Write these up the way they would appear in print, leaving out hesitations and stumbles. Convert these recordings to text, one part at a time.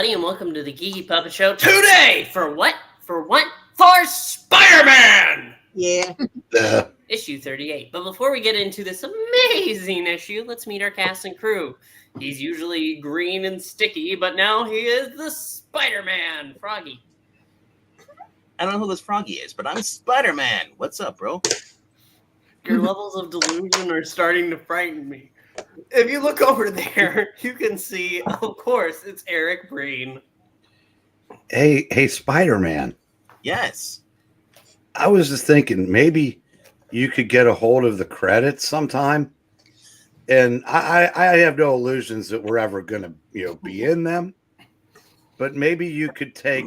everybody, and welcome to the Geeky Puppet Show today. For what? For Spider-Man! Yeah. Issue 38. But before we get into this amazing issue, let's meet our cast and crew. He's usually green and sticky, but now he is the Spider-Man, Froggy. I don't know who this Froggy is, but I'm Spider-Man. What's up, bro? Your levels of delusion are starting to frighten me. If you look over there, you can see, of course, it's Eric Breen. Hey, Spider-Man. Yes. I was just thinking maybe you could get a hold of the credits sometime. And I have no illusions that we're ever going to, be in them. But maybe you could take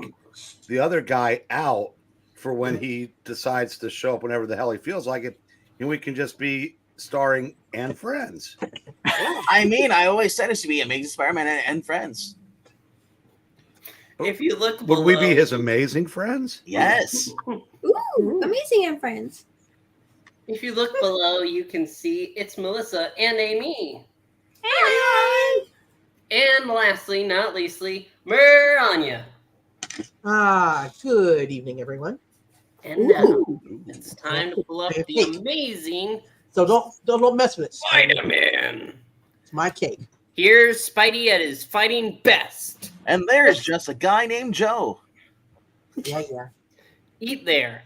the other guy out for when he decides to show up whenever the hell he feels like it. And we can just be starring and friends. I mean, I always said it should be Amazing Spider-Man and Friends. If you look below, Would we be his amazing friends? Yes. Ooh, Amazing and Friends. If you look below, you can see it's Melissa and Amy. Hey! And lastly, not leastly, Miranya. Good evening, everyone. And now it's time to pull up the amazing So don't mess with it. Spider-Man. It's my cake. Here's Spidey at his fighting best. And there's just a guy named Joe. Yeah. Eat there.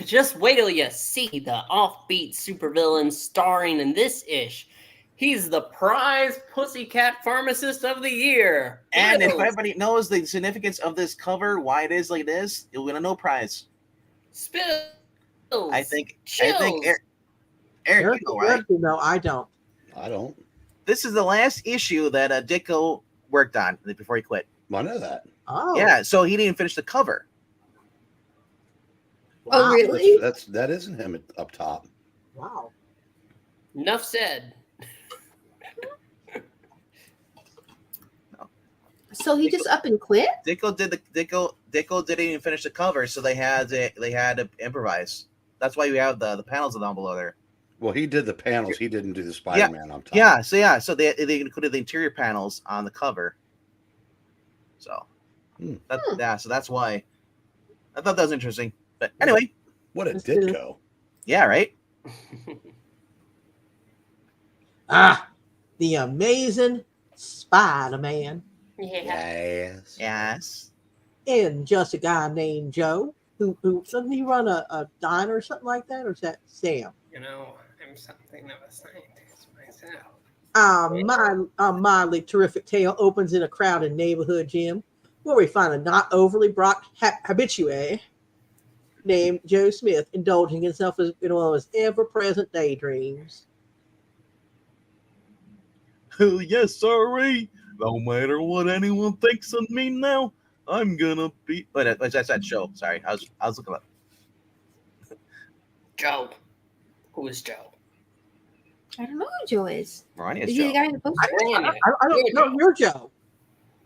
Just wait till you see the offbeat supervillain starring in this ish. He's the prize pussycat pharmacist of the year. And if everybody knows the significance of this cover, why it is like this, you'll win a no prize. Spills. I think Chills. Eric, you know, right? No, I don't. I don't. This is the last issue that Ditko worked on before he quit. I know that. Oh. Yeah, so he didn't finish the cover. Oh, Wow. really? That isn't him up top. Wow. Enough said. So he just up and quit? Ditko didn't even finish the cover, so they had to improvise. That's why you have the panels down below there. Well, he did the panels. He didn't do the Spider-Man up top. So they included the interior panels on the cover. So so that's why I thought that was interesting. But anyway, What a Ditko. yeah, right. The Amazing Spider-Man. Yeah. Yes. And just a guy named Joe who doesn't he run a diner or something like that, or is that Sam? I'm something of a scientist myself. My mildly terrific tale opens in a crowded neighborhood gym where we find a not overly bright habitué named Joe Smith indulging himself in one of his ever-present daydreams. Yes, sorry. No matter what anyone thinks of me now, I'm gonna be. But that's that show. Sorry, I was looking up. Joe. Who is Joe? I don't know who Joe is. Mariah's Is he the Joe. guy in the poster? I don't know. You're Joe.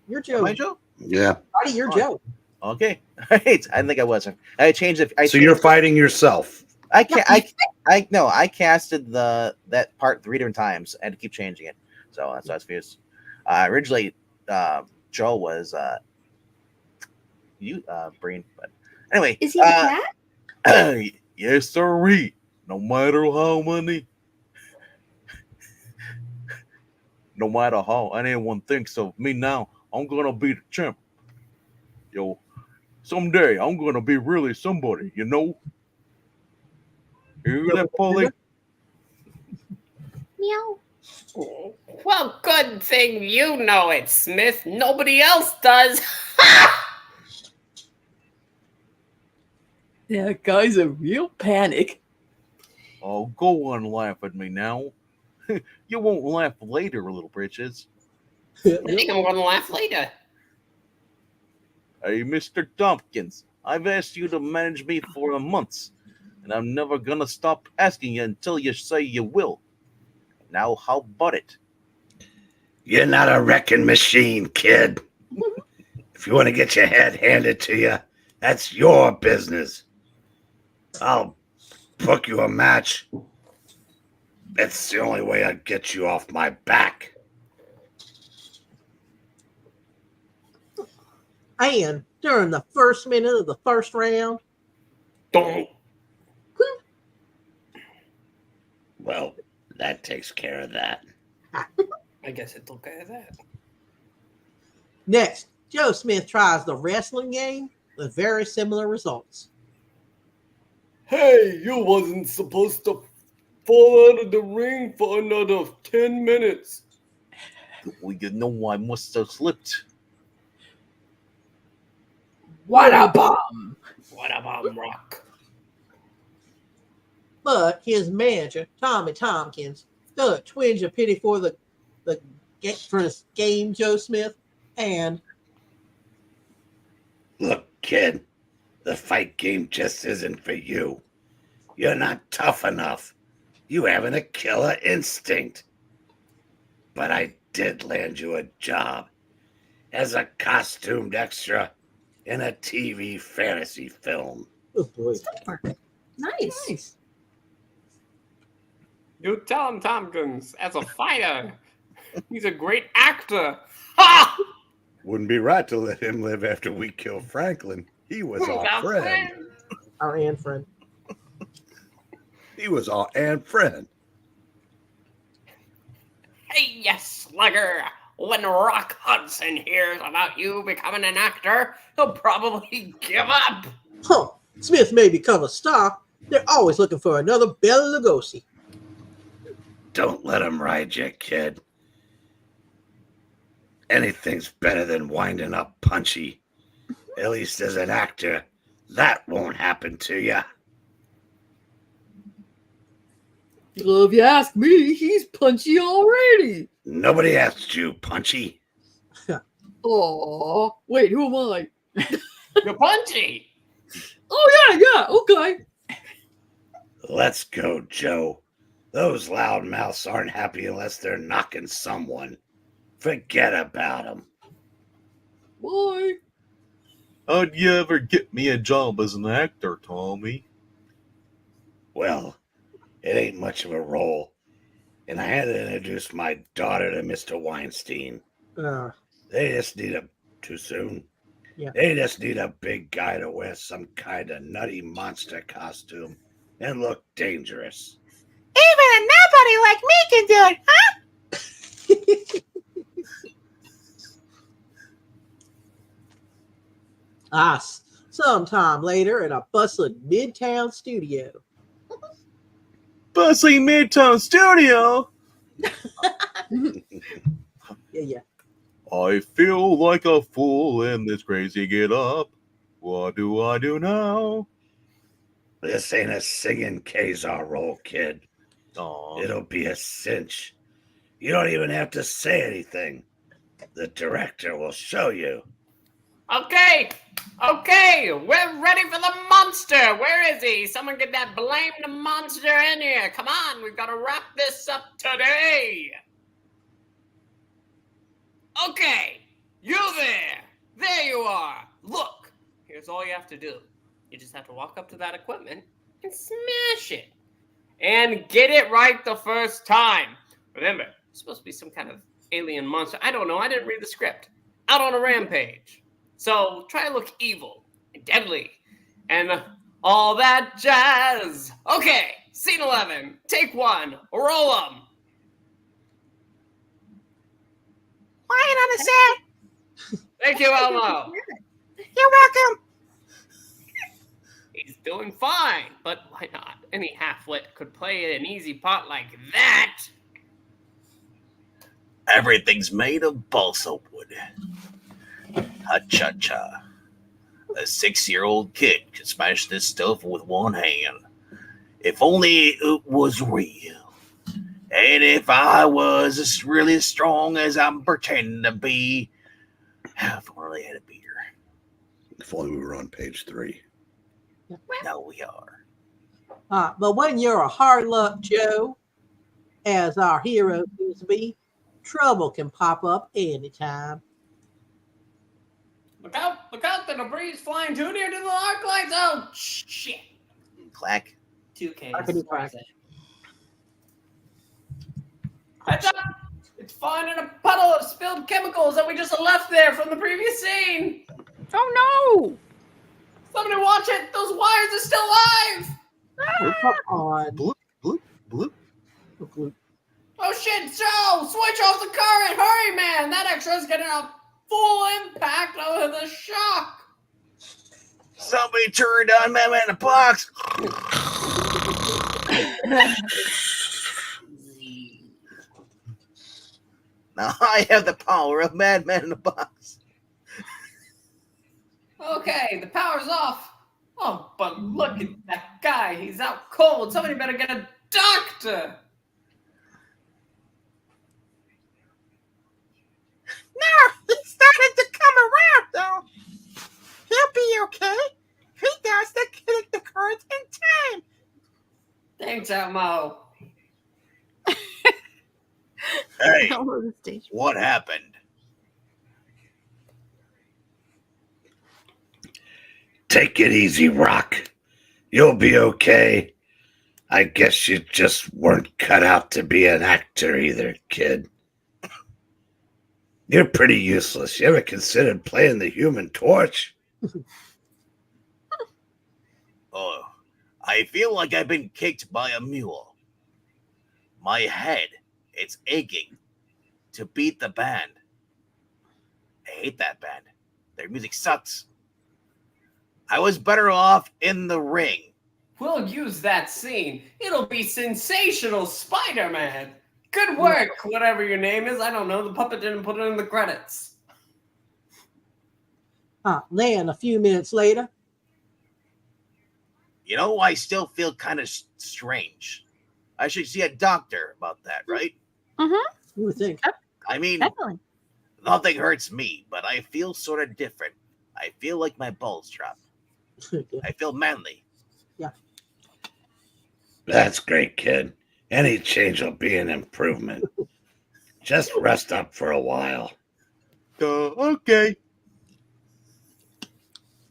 You're Joe. Am I Joe? Yeah. Buddy, you're Joe. Okay. I think I was. I changed it. So you're fighting yourself. I casted that part 3 different times. I had to keep changing it. So that's why I was confused. Originally, Joe was Breen, but anyway. Is he the cat? Yes, sirree. No matter how anyone thinks of me now, I'm gonna be the champ. Yo, someday I'm gonna be really somebody, you know. You hear that, Polly? Meow. Well, good thing you know it, Smith. Nobody else does. That guy's a real panic. Oh, go on, laugh at me now. You won't laugh later, little britches. I think I'm going to laugh later. Hey, Mr. Tompkins, I've asked you to manage me for months, and I'm never gonna stop asking you until you say you will. Now, how about it? You're not a wrecking machine, kid. If you want to get your head handed to you, that's your business. I'll book you a match. It's the only way I'd get you off my back. And during the first minute of the first round, Don't. Well, that takes care of that. I guess it took care of that. next, Joe Smith tries the wrestling game with very similar results. Hey, you wasn't supposed to fall out of the ring for another 10 minutes. Well, you know I must have slipped. What a bomb! What a bomb rock. But his manager, Tommy Tompkins, felt a twinge of pity for the game, Joe Smith, and Look, kid, the fight game just isn't for you. You're not tough enough. You haven't a killer instinct. But I did land you a job as a costumed extra in a TV fantasy film. oh boy, Nice. You tell him, Tompkins, as a fighter, he's a great actor. Ha! Wouldn't be right to let him live after we killed Franklin. He was our friend. our Ann friend. He was our Ann friend. Hey, yes, slugger. When Rock Hudson hears about you becoming an actor, he'll probably give up. Huh. Smith may become a star. They're always looking for another Bela Lugosi. Don't let him ride you, kid. Anything's better than winding up Punchy. At least as an actor, that won't happen to you. Well, if you ask me, he's punchy already. Nobody asked you, Punchy. Oh, wait, who am I? You're punchy. Oh, yeah, okay. Let's go, Joe. Those loudmouths aren't happy unless they're knocking someone. Forget about them. Bye. How'd you ever get me a job as an actor, Tommy? Well, it ain't much of a role. And I had to introduce my daughter to Mr. Weinstein. They just need too soon. Yeah. They just need a big guy to wear some kind of nutty monster costume and look dangerous. Even a nobody like me can do it, huh? Sometime later in a bustling Midtown studio. Bustling Midtown Studio! Yeah. I feel like a fool in this crazy get-up. What do I do now? This ain't a singing Kazar role, kid. Aw. It'll be a cinch. You don't even have to say anything. The director will show you. Okay, we're ready for the monster. Where is he? Someone get that blamed monster in here. Come on, we've got to wrap this up today. Okay, you there. There you are. Look, here's all you have to do. You just have to walk up to that equipment and smash it. And get it right the first time. Remember, it's supposed to be some kind of alien monster. I don't know. I didn't read the script. Out on a rampage. So try to look evil and deadly and all that jazz. Okay, scene 11. Take one. Roll 'em. Quiet on the set. Thank you, Elmo. You're welcome. He's doing fine, but why not? Any half-wit could play an easy part like that. Everything's made of balsa wood. Ha-cha-cha. A 6-year-old kid could smash this stuff with one hand. If only it was real. And if I was as really strong as I'm pretending to be, if I really had a beer. If only we were on page 3. Now we are. But when you're a hard luck Joe, as our hero seems to be, trouble can pop up anytime. Look out, the debris is flying too near to the arc lights. Oh, shit. Clack. 2K. Arcity crack. Heads up! It's finding a puddle of spilled chemicals that we just left there from the previous scene. Oh no! Somebody watch it! Those wires are still live! Oh, come on. Bloop, bloop, bloop. Oh shit, Joe! Switch off the current! Hurry, man! That extra's getting a full impact of the shock! Somebody turned on Man in the Box. Now I have the power of Madman in the Box. Okay, the power's off. Oh, but look at that guy. He's out cold. Somebody better get a doctor. No, he's starting to come around, though. He'll be okay. He does the current in time. Thanks, Elmo. Hey, Over the stage. what happened? Take it easy, Rock. You'll be okay. I guess you just weren't cut out to be an actor either, kid. You're pretty useless. You ever considered playing the Human Torch? Oh, I feel like I've been kicked by a mule. My head, it's aching to beat the band. I hate that band. Their music sucks. I was better off in the ring. We'll use that scene. It'll be sensational, Spider-Man. Good work, whatever your name is. I don't know. The puppet didn't put it in the credits. Then a few minutes later. You know, I still feel kind of strange. I should see a doctor about that, right? Mm-hmm. You would think. I mean, Definitely. nothing hurts me, but I feel sort of different. I feel like my balls drop. I feel manly. That's great, kid. Any change will be an improvement. Just rest up for a while. Okay.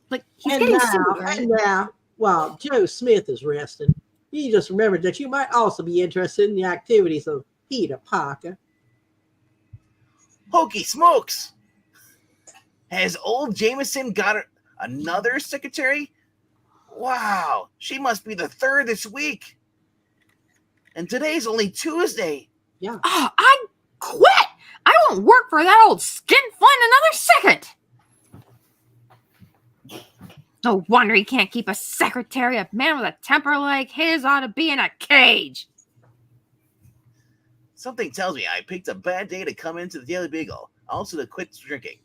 Like, he's And getting now, sued, right? and now, while Joe Smith is resting, you just remembered that you might also be interested in the activities of Peter Parker. Hokey smokes! Has old Jameson got another secretary? Wow, she must be the third this week. And today's only Tuesday. Yeah. Oh, I quit! I won't work for that old skinflint another second! No wonder he can't keep a secretary. A man with a temper like his ought to be in a cage. Something tells me I picked a bad day to come into the Daily Beagle, also to quit drinking.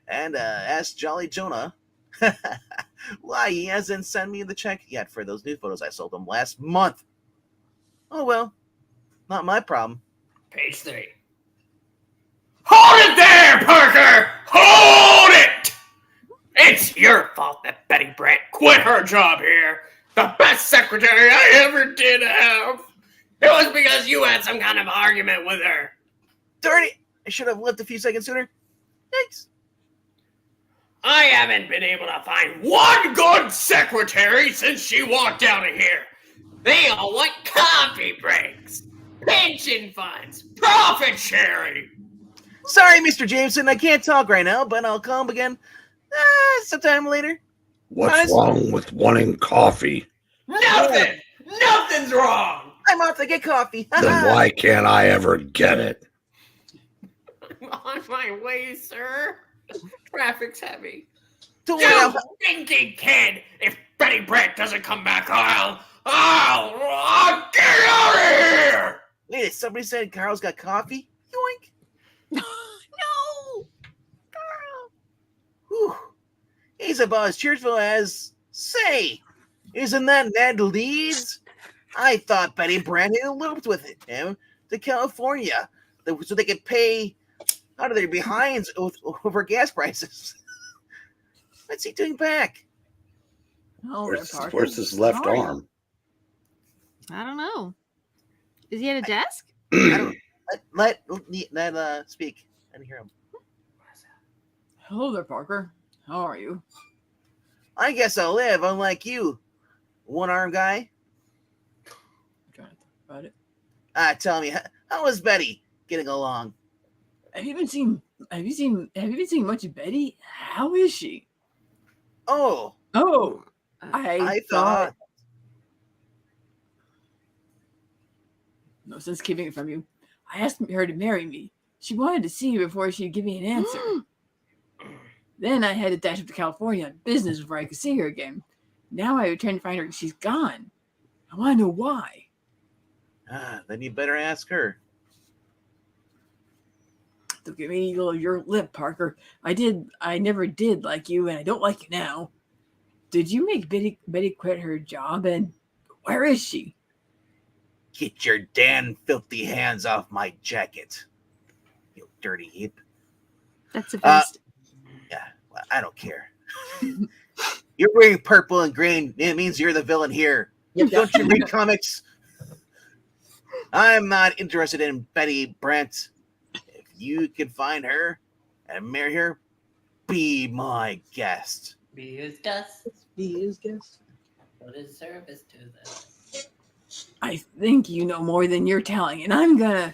And ask Jolly Jonah why he hasn't sent me the check yet for those new photos I sold him last month. Oh well, not my problem. Page 3. Hold it there, Parker! Hold it! It's your fault that Betty Brant quit her job here. The best secretary I ever did have. It was because you had some kind of argument with her. Darn it! I should have left a few seconds sooner. Thanks. I haven't been able to find one good secretary since she walked out of here. They all want coffee breaks, pension funds, profit sharing. Sorry, Mr. Jameson, I can't talk right now, but I'll come again sometime later. What's wrong with wanting coffee? Nothing! Nothing's wrong! I'm off to get coffee. Then why can't I ever get it? I'm on my way, sir. Traffic's heavy. Don't You worry, stinky kid! If Betty Brant doesn't come back, I'll get out of here! Wait, somebody said Carl's got coffee? Yoink. No! Whew. He's about as cheerful as, say, isn't that Ned Leeds? I thought Betty Brant had eloped with him to California so they could pay out of their behinds over gas prices. What's he doing back? Oh, Where's his left arm? I don't know. Is he at a desk? I don't let speak. I didn't hear him. Hello there, Parker. How are you? I guess I'll live, unlike you, one-armed guy. I'm trying to think about it. Tell me, how is Betty getting along? Have you been seeing much of Betty? How is she? Oh, Oh, I thought. No sense keeping it from you. I asked her to marry me. She wanted to see you before she'd give me an answer. Then I had to dash up to California on business before I could see her again. Now I returned to find her and she's gone. I want to know why. Then you better ask her. Don't give me your lip, Parker. I never did like you, and I don't like you now. Did you make Betty quit her job, and where is she? Get your damn filthy hands off my jacket, you dirty heap. That's a vest. Yeah, well, I don't care. You're wearing purple and green. It means you're the villain here. Yep. Don't you read comics? I'm not interested in Betty Brant. If you can find her and marry her, be my guest. Be his dust. He is guest. What is service to them? I think you know more than you're telling, and I'm gonna...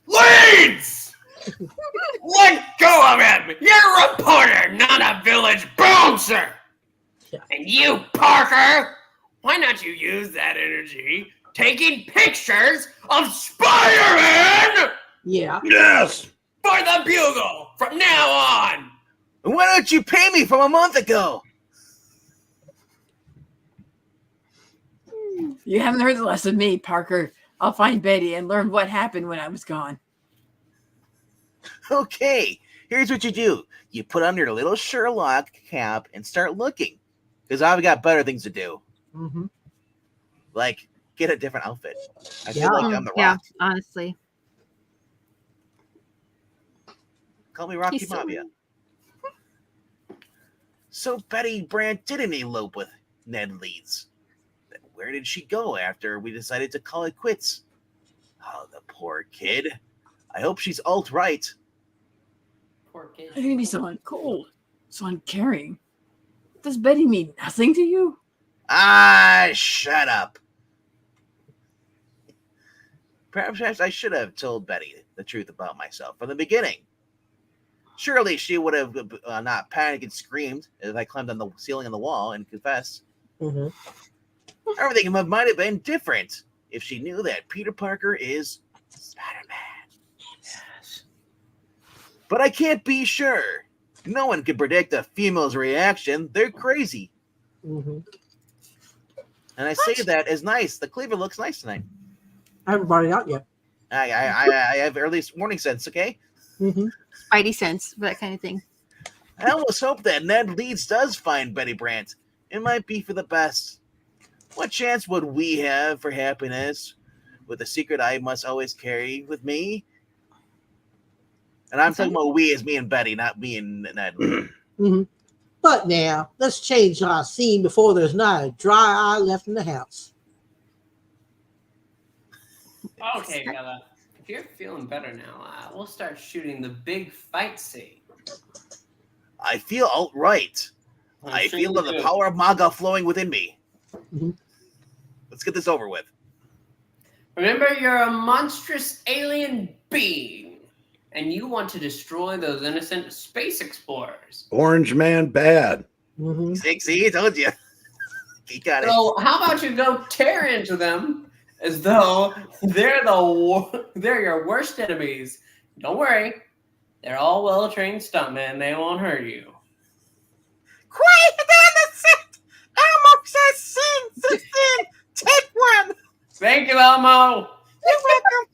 Leeds! Let go of him! You're a reporter, not a village bouncer! Yeah. And you, Parker, why not you use that energy taking pictures of Spider-Man Yeah. Yes. for the Bugle from now on? Why don't you pay me from a month ago? You haven't heard the less of me, Parker. I'll find Betty and learn what happened when I was gone. Okay, here's what you do. You put on your little Sherlock cap and start looking. Because I've got better things to do. Mm-hmm. Like, get a different outfit. I Yeah. feel like I'm the Yeah, Rock. honestly. Call me Rocky He's so- Mafia. So Betty Brant didn't elope with Ned Leeds. Then where did she go after we decided to call it quits? Oh, the poor kid. I hope she's alt-right. Poor kid. How can you be so uncold, so uncaring? Does Betty mean nothing to you? Ah, shut up. Perhaps I should have told Betty the truth about myself from the beginning. Surely she would have not panicked and screamed if I climbed on the ceiling on the wall and confessed. Mm-hmm. Everything might have been different if she knew that Peter Parker is Spider-Man. Yes. But I can't be sure. No one can predict a female's reaction. They're crazy. Mm-hmm. And I say that as nice. The cleaver looks nice tonight. I haven't brought it out yet. I have early warning sense, okay? Mm-hmm. Spidey sense, that kind of thing. I almost hope that Ned Leeds does find Betty Brant. It might be for the best. What chance would we have for happiness with a secret I must always carry with me? And I'm talking about we as me and Betty, not me and Ned. Mm-hmm. But now, let's change our scene before there's not a dry eye left in the house. Okay, fella. If you're feeling better now, we'll start shooting the big fight scene. I feel alt-right. I sure feel you the do. power of MAGA flowing within me. Mhm. Let's get this over with. Remember, you're a monstrous alien being, and you want to destroy those innocent space explorers. Orange Man bad. Mm-hmm. See, I told you. He got it. So how about you go tear into them as though they're your worst enemies? Don't worry, they're all well-trained stuntmen. They won't hurt you. Quiet down the set! Elmo says scene 16, take one! Thank you, Elmo. You're welcome.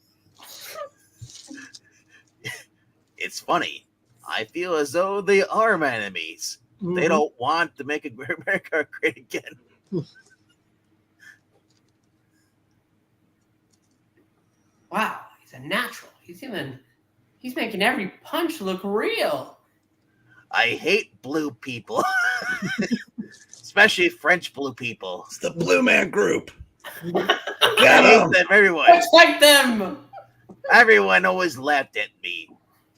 It's funny. I feel as though they are my enemies. Mm-hmm. They don't want to make America great again. Wow, he's a natural. He's making every punch look real. I hate blue people. Especially French blue people. It's the Blue Man Group. I Get hate 'em. them, everyone. Protect them. Everyone always laughed at me.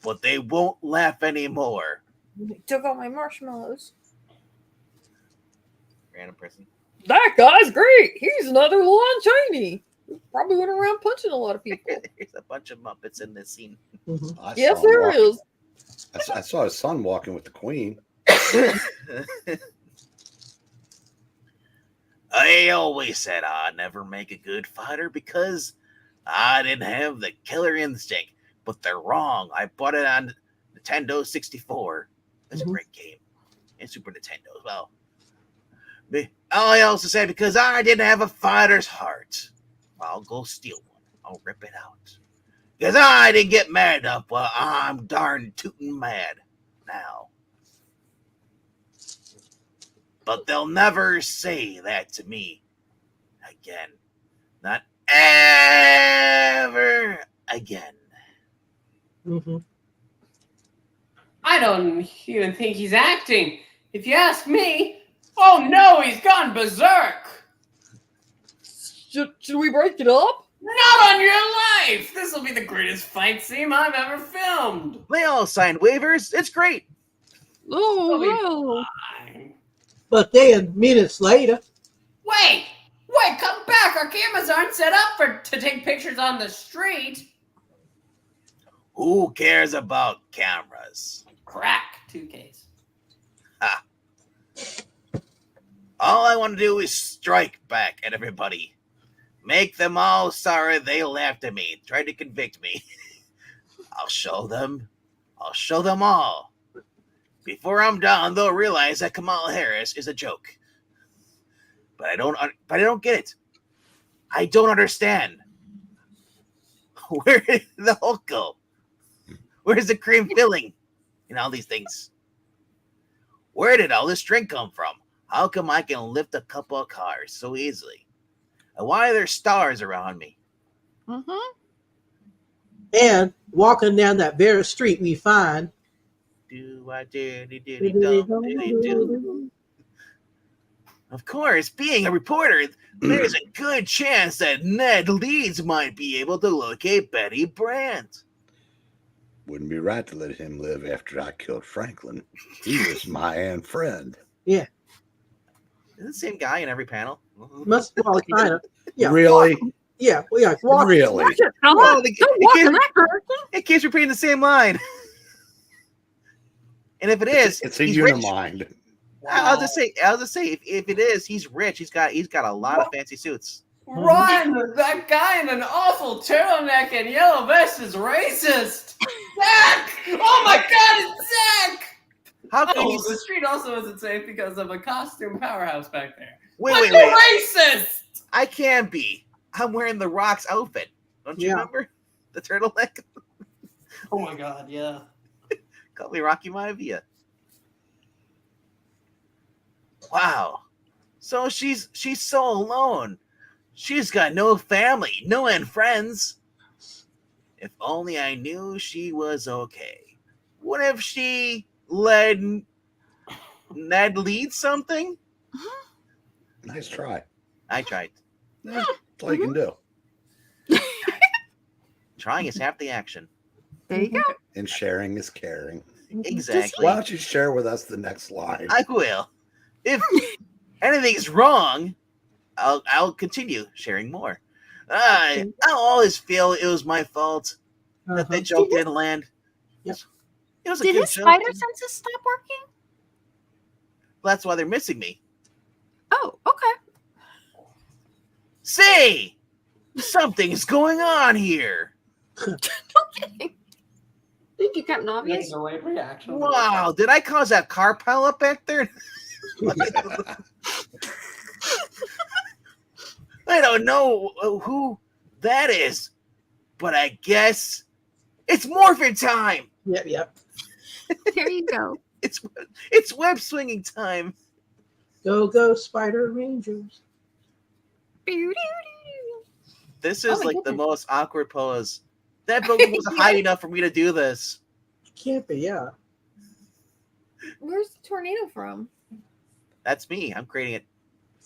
But they won't laugh anymore. Took all my marshmallows. Random person. That guy's great. He's another Lon Chaney. Probably went around punching a lot of people. There's a bunch of Muppets in this scene. Mhm. I Yes, saw him there walking- is. I saw his son walking with the queen. I always said I'd never make a good fighter because I didn't have the killer instinct. But they're wrong. I bought it on Nintendo 64. It's a Mhm. great game. And Super Nintendo as well. I also said because I didn't have a fighter's heart. I'll go steal one. I'll rip it out. Because I didn't get mad enough. Well, I'm darn tootin' mad now. But they'll never say that to me again. Not ever again. Mhm. I don't even think he's acting. If you ask me, oh no, he's gone berserk. Should we break it up? Not on your life! This will be the greatest fight scene I've ever filmed. They all signed waivers. It's great. Oh, It'll be no. fine. But then minutes later, Wait, come back. Our cameras aren't set up to take pictures on the street. Who cares about cameras? Crack 2Ks. All I want to do is strike back at everybody. Make them all sorry they laughed at me, tried to convict me. I'll show them all. Before I'm done, they'll realize that Kamala Harris is a joke. But I don't get it. I don't understand. Where did the Hulk go? Where's the cream filling? And all these things. Where did all this drink come from? How come I can lift a couple of cars so easily? And why are there stars around me? Mm-hmm. and walking down that very street, we find Of course, being a reporter, there's a good chance that Ned Leeds might be able to locate Betty Brandt. Wouldn't be right to let him live after I killed Franklin. He was my and friend. Is it the same guy in every panel? must well, kind of Really? walk. Really? Well, Don't walk in that direction. It keeps repeating the same line. And if it is, It's a he's rich. Unimind. I'll just say, if it is, he's rich. He's got a lot of fancy suits. Run! That guy in an awful turtleneck and yellow vest is racist! Zach! Oh my god, it's Zach! How can Oh, you? the street also isn't safe because of a costume powerhouse back there. Wait. But you're racist! I can be. I'm wearing the Rock's outfit. Don't you Yeah. remember the turtleneck? Oh my god, yeah. Call me Rocky Maivia. Wow. So she's so alone. She's got no family, no end friends. If only I knew she was okay. What if she led Ned lead something? Nice try. I tried. That's all you can do. Trying is half the action. There you go. And sharing is caring. Exactly. Why don't you share with us the next line? I will. If anything's wrong, I'll continue sharing more. I always feel it was my fault that the joke didn't land. Yep. It was a Did good his joke. spider senses stop working? That's why they're missing me. Oh, okay. Say, something's going on here. Okay. Think you Captain Obvious? There's a late reaction. Wow, did I cause that car pile up back there? I don't know who that is, but I guess it's morphin' time. Yep. There you go. It's web swinging time. Go, Spider Rangers. This is my like the goodness. most awkward pose. That building wasn't high enough for me to do this. Can't be, yeah. Where's the tornado from? That's me. I'm creating it.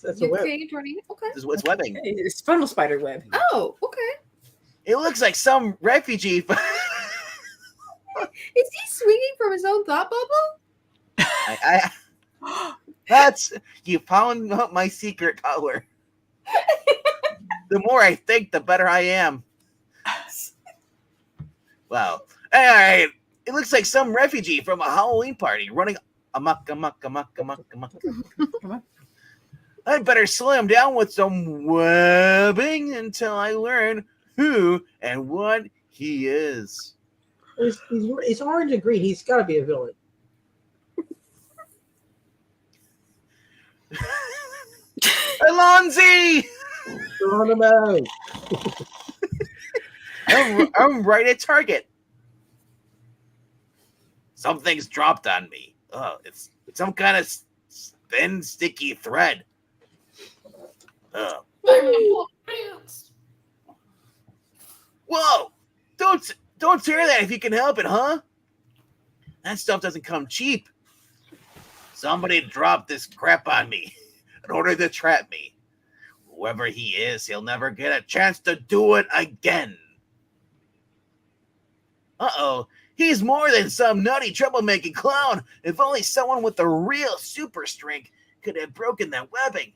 That's a You web. created a tornado? Okay. This is what's webbing. It's funnel spider web. Oh, okay. It looks like some refugee. Is he swinging from his own thought bubble? That's you found out my secret power. The more I think, the better I am. Wow. All right. It looks like some refugee from a Halloween party running amok. Come on. I'd better slow him down with some webbing until I learn who and what he is. It's orange and green. He's got to be a villain. Alonzi! Geronimo. I'm right at target. Something's dropped on me. Oh, it's some kind of thin, sticky thread. Whoa! Don't tear that if you can help it, huh? That stuff doesn't come cheap. Somebody dropped this crap on me in order to trap me. Whoever he is, he'll never get a chance to do it again. Uh-oh. He's more than some nutty troublemaking clown. If only someone with the real super strength could have broken that webbing.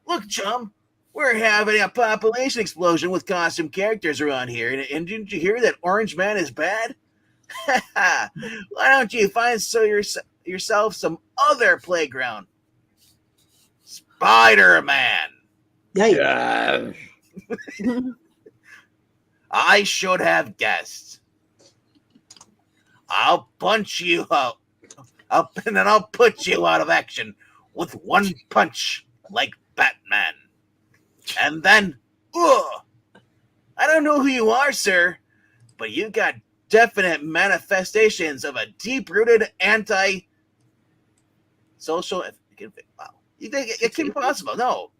Look, chum, we're having a population explosion with costume characters around here. And didn't you hear that Orange Man is bad? Why don't you find yourself some other playground? Spider-Man. Yeah. I should have guessed. I'll punch you out. And then I'll put you out of action with one punch like Batman. And then, I don't know who you are, sir, but you got definite manifestations of a deep-rooted anti-social. Wow. You think it can be possible? No.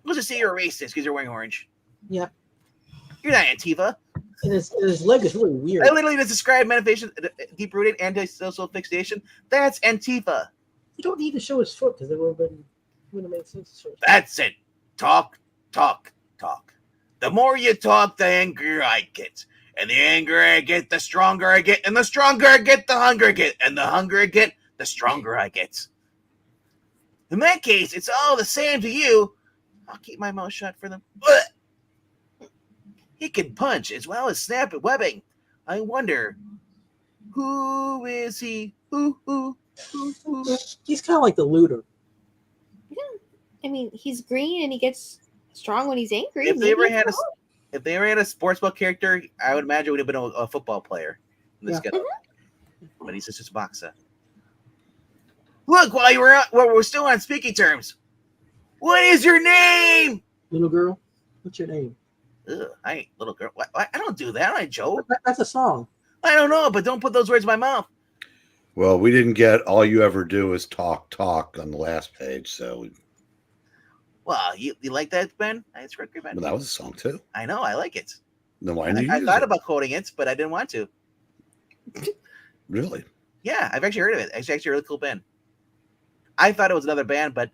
Let's just say you're a racist because you're wearing orange. Yeah. You're not Antifa. And his leg is really weird. I literally just described manifestation, deep-rooted anti-social fixation. That's Antifa. You don't need to show his foot because it would have made sense to show his foot. That's it. Talk, talk, talk. The more you talk, the angrier I get. And the angrier I get, the stronger I get. And the stronger I get, the hungrier I get. And the hungrier I get, the stronger I get. In that case, it's all the same to you. I'll keep my mouth shut for them. He can punch as well as snap at webbing. I wonder, who is he? Who? He's kind of like the looter. Yeah. I mean, he's green and he gets strong when he's angry. If they ever had a sports book character, I would imagine it would have been a football player. But he's just a boxer. Look, while we're still on speaking terms, what is your name? Little girl, what's your name? Ugh, I ain't little girl. I don't do that. I joke. That's a song. I don't know, but don't put those words in my mouth. Well, we didn't get all you ever do is talk on the last page, so. Well, you like that, Ben? It's great, Ben. Well, that was a song too. I know. I like it. Then why didn't you I use thought it? about quoting it, but I didn't want to. Really? Yeah, I've actually heard of it. It's actually a really cool band. I thought it was another band, but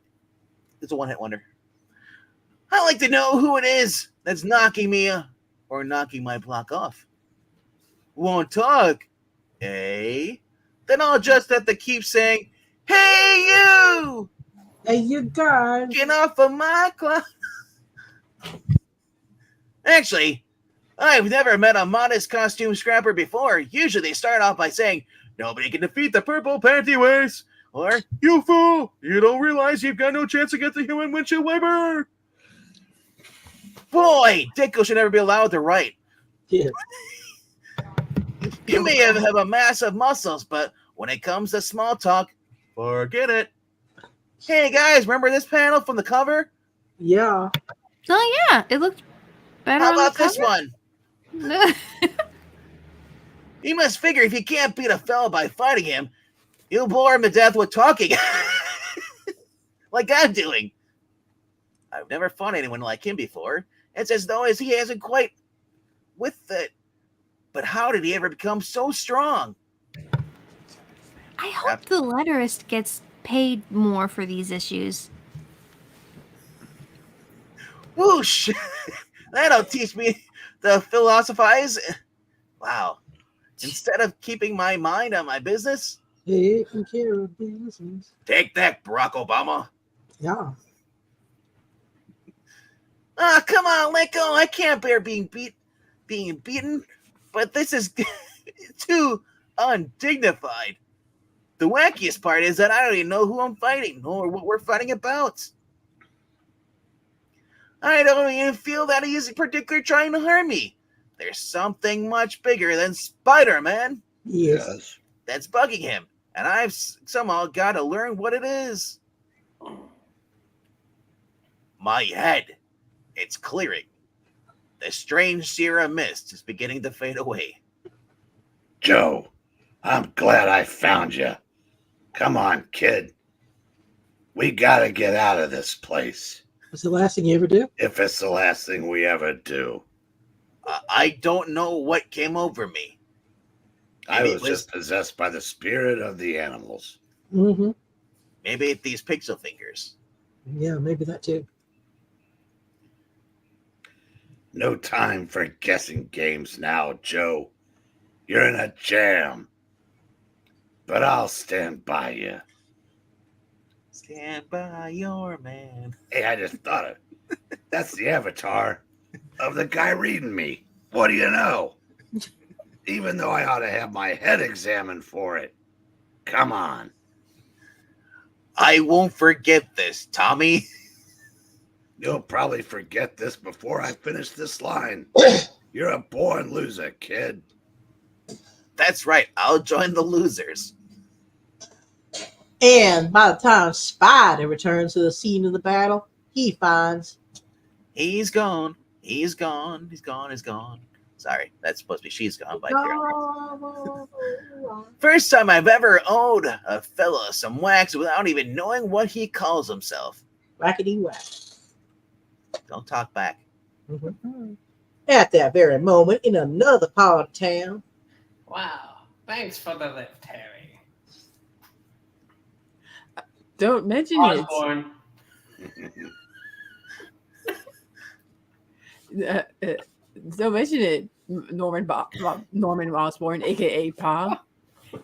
it's a one-hit wonder. I'd like to know who it is that's knocking me or knocking my block off. Won't talk, eh? Then I'll just have to keep saying, "Hey, you! Hey, you guys! Get off of my clock!" Actually, I've never met a modest costume scrapper before. Usually they start off by saying, "Nobody can defeat the purple panty waist," or "You fool! You don't realize you've got no chance against the human windshield wiper." Boy, Ditko should never be allowed to write. Yeah. You may have a massive muscles, but when it comes to small talk, forget it. Hey guys, remember this panel from the cover? Yeah. Oh yeah, it looked better. How on about the this cover. one? You must figure if you can't beat a fella by fighting him, you'll bore him to death with talking. Like I'm doing. I've never fought anyone like him before. It's as though he hasn't quite with it. But how did he ever become so strong? I hope the letterist gets paid more for these issues. Whoosh! That'll teach me to philosophize. Wow. Instead of keeping my mind on my business, Taking care of business. take that, Barack Obama. Yeah. Ah, come on, let go. I can't bear being beaten. But this is too undignified. The wackiest part is that I don't even know who I'm fighting nor what we're fighting about. I don't even feel that he is particularly trying to harm me. There's something much bigger than Spider-Man Yes. that's bugging him, and I've somehow got to learn what it is. My head, it's clearing. The strange Sierra mist is beginning to fade away. Joe, I'm glad I found you. Come on, kid. We gotta get out of this place. What's the last thing you ever do? If it's the last thing we ever do. I don't know what came over me. I Maybe was it was- just possessed by the spirit of the animals. Mm-hmm. Maybe it's these pixel fingers. Yeah, maybe that too. No time for guessing games now, Joe. You're in a jam. But I'll stand by you. Stand by your man. Hey, I just thought it. That's the avatar of the guy reading me. What do you know? Even though I ought to have my head examined for it. Come on. I won't forget this, Tommy. You'll probably forget this before I finish this line. You're a born loser, kid. That's right. I'll join the losers. And by the time Spider returns to the scene of the battle, he finds He's gone. He's gone. He's gone. He's gone. Sorry, that's supposed to be she's gone by Carol. First time I've ever owed a fella some wax without even knowing what he calls himself. Wackety Whack. Don't talk back. Mhm. At that very moment, in another part of town, Wow. Thanks for the lift, Harry. Don't mention Osborn. it. Don't mention it, Norman Osborn, aka Pa.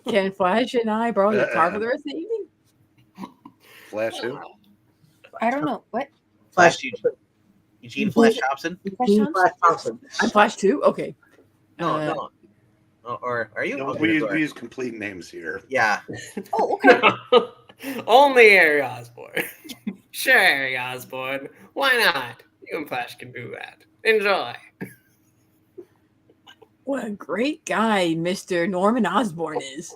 Can Flash and I borrow your car for the rest of the evening? Flash who? I don't know. What? Flash. Eugene Flash Thompson? Eugene Flash Thompson. I'm Flash too? Okay. No. Or are you? No, Okay, we sorry. use complete names here. Yeah. Oh, okay. Only Harry Osborn. Sure, Harry Osborn. Why not? You and Flash can do that. Enjoy. What a great guy Mr. Norman Osborn is.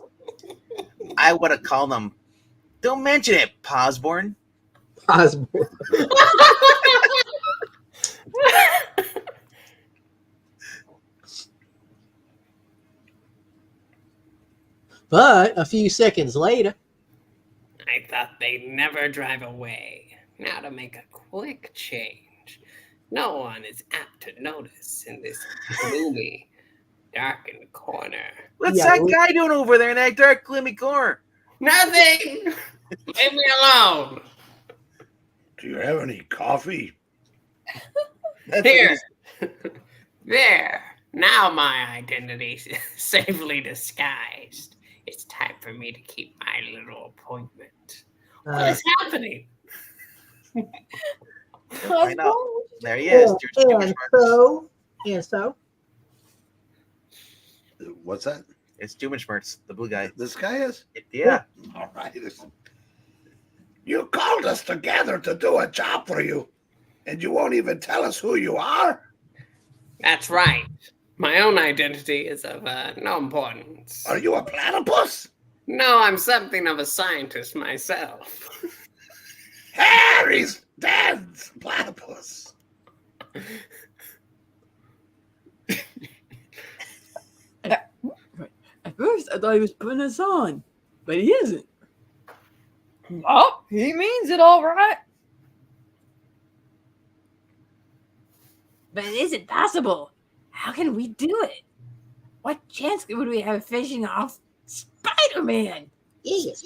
I would have called him. Don't mention it, Posborn. Osborn. But a few seconds later, I thought they'd never drive away. Now to make a quick change. No one is apt to notice in this gloomy, darkened corner. What's Yeah, that guy doing over there in that dark, gloomy corner? Nothing! Leave me alone! Do you have any coffee? That's Here! There! Now my identity is safely disguised. It's time for me to keep my little appointment. What is happening? I know. There he is. and so, What's that? It's Doomschmertz, the blue guy. This guy is? Yeah. All right. You called us together to do a job for you, and you won't even tell us who you are? That's right. My own identity is of no importance. Are you a platypus? No, I'm something of a scientist myself. Harry's dad's platypus. At first, I thought he was putting us on, but he isn't. Oh, he means it all right. But it isn't possible. How can we do it? What chance would we have of finishing off Spider-Man? yes.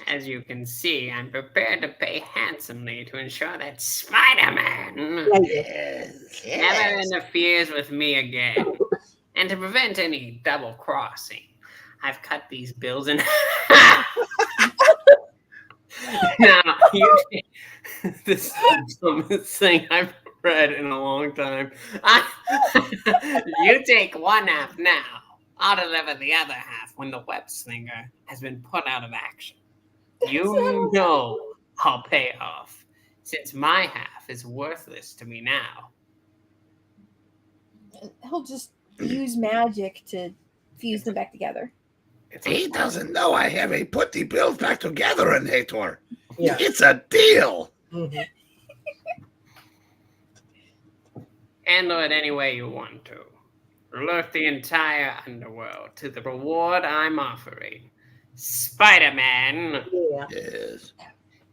As you can see, I'm prepared to pay handsomely to ensure that Spider-Man never interferes with me again. And to prevent any double crossing, I've cut these bills in half. Now, this is the dumbest thing I've read in a long time. You take one half now. I'll deliver the other half when the web slinger has been put out of action. You know I'll pay off, since my half is worthless to me now. He'll just use magic to fuse them back together. He doesn't know I have a put the bills back together, Nator. Yeah. It's a deal. Mm-hmm. Handle it any way you want to. Alert the entire underworld to the reward I'm offering. Spider-Man Yeah. Yes.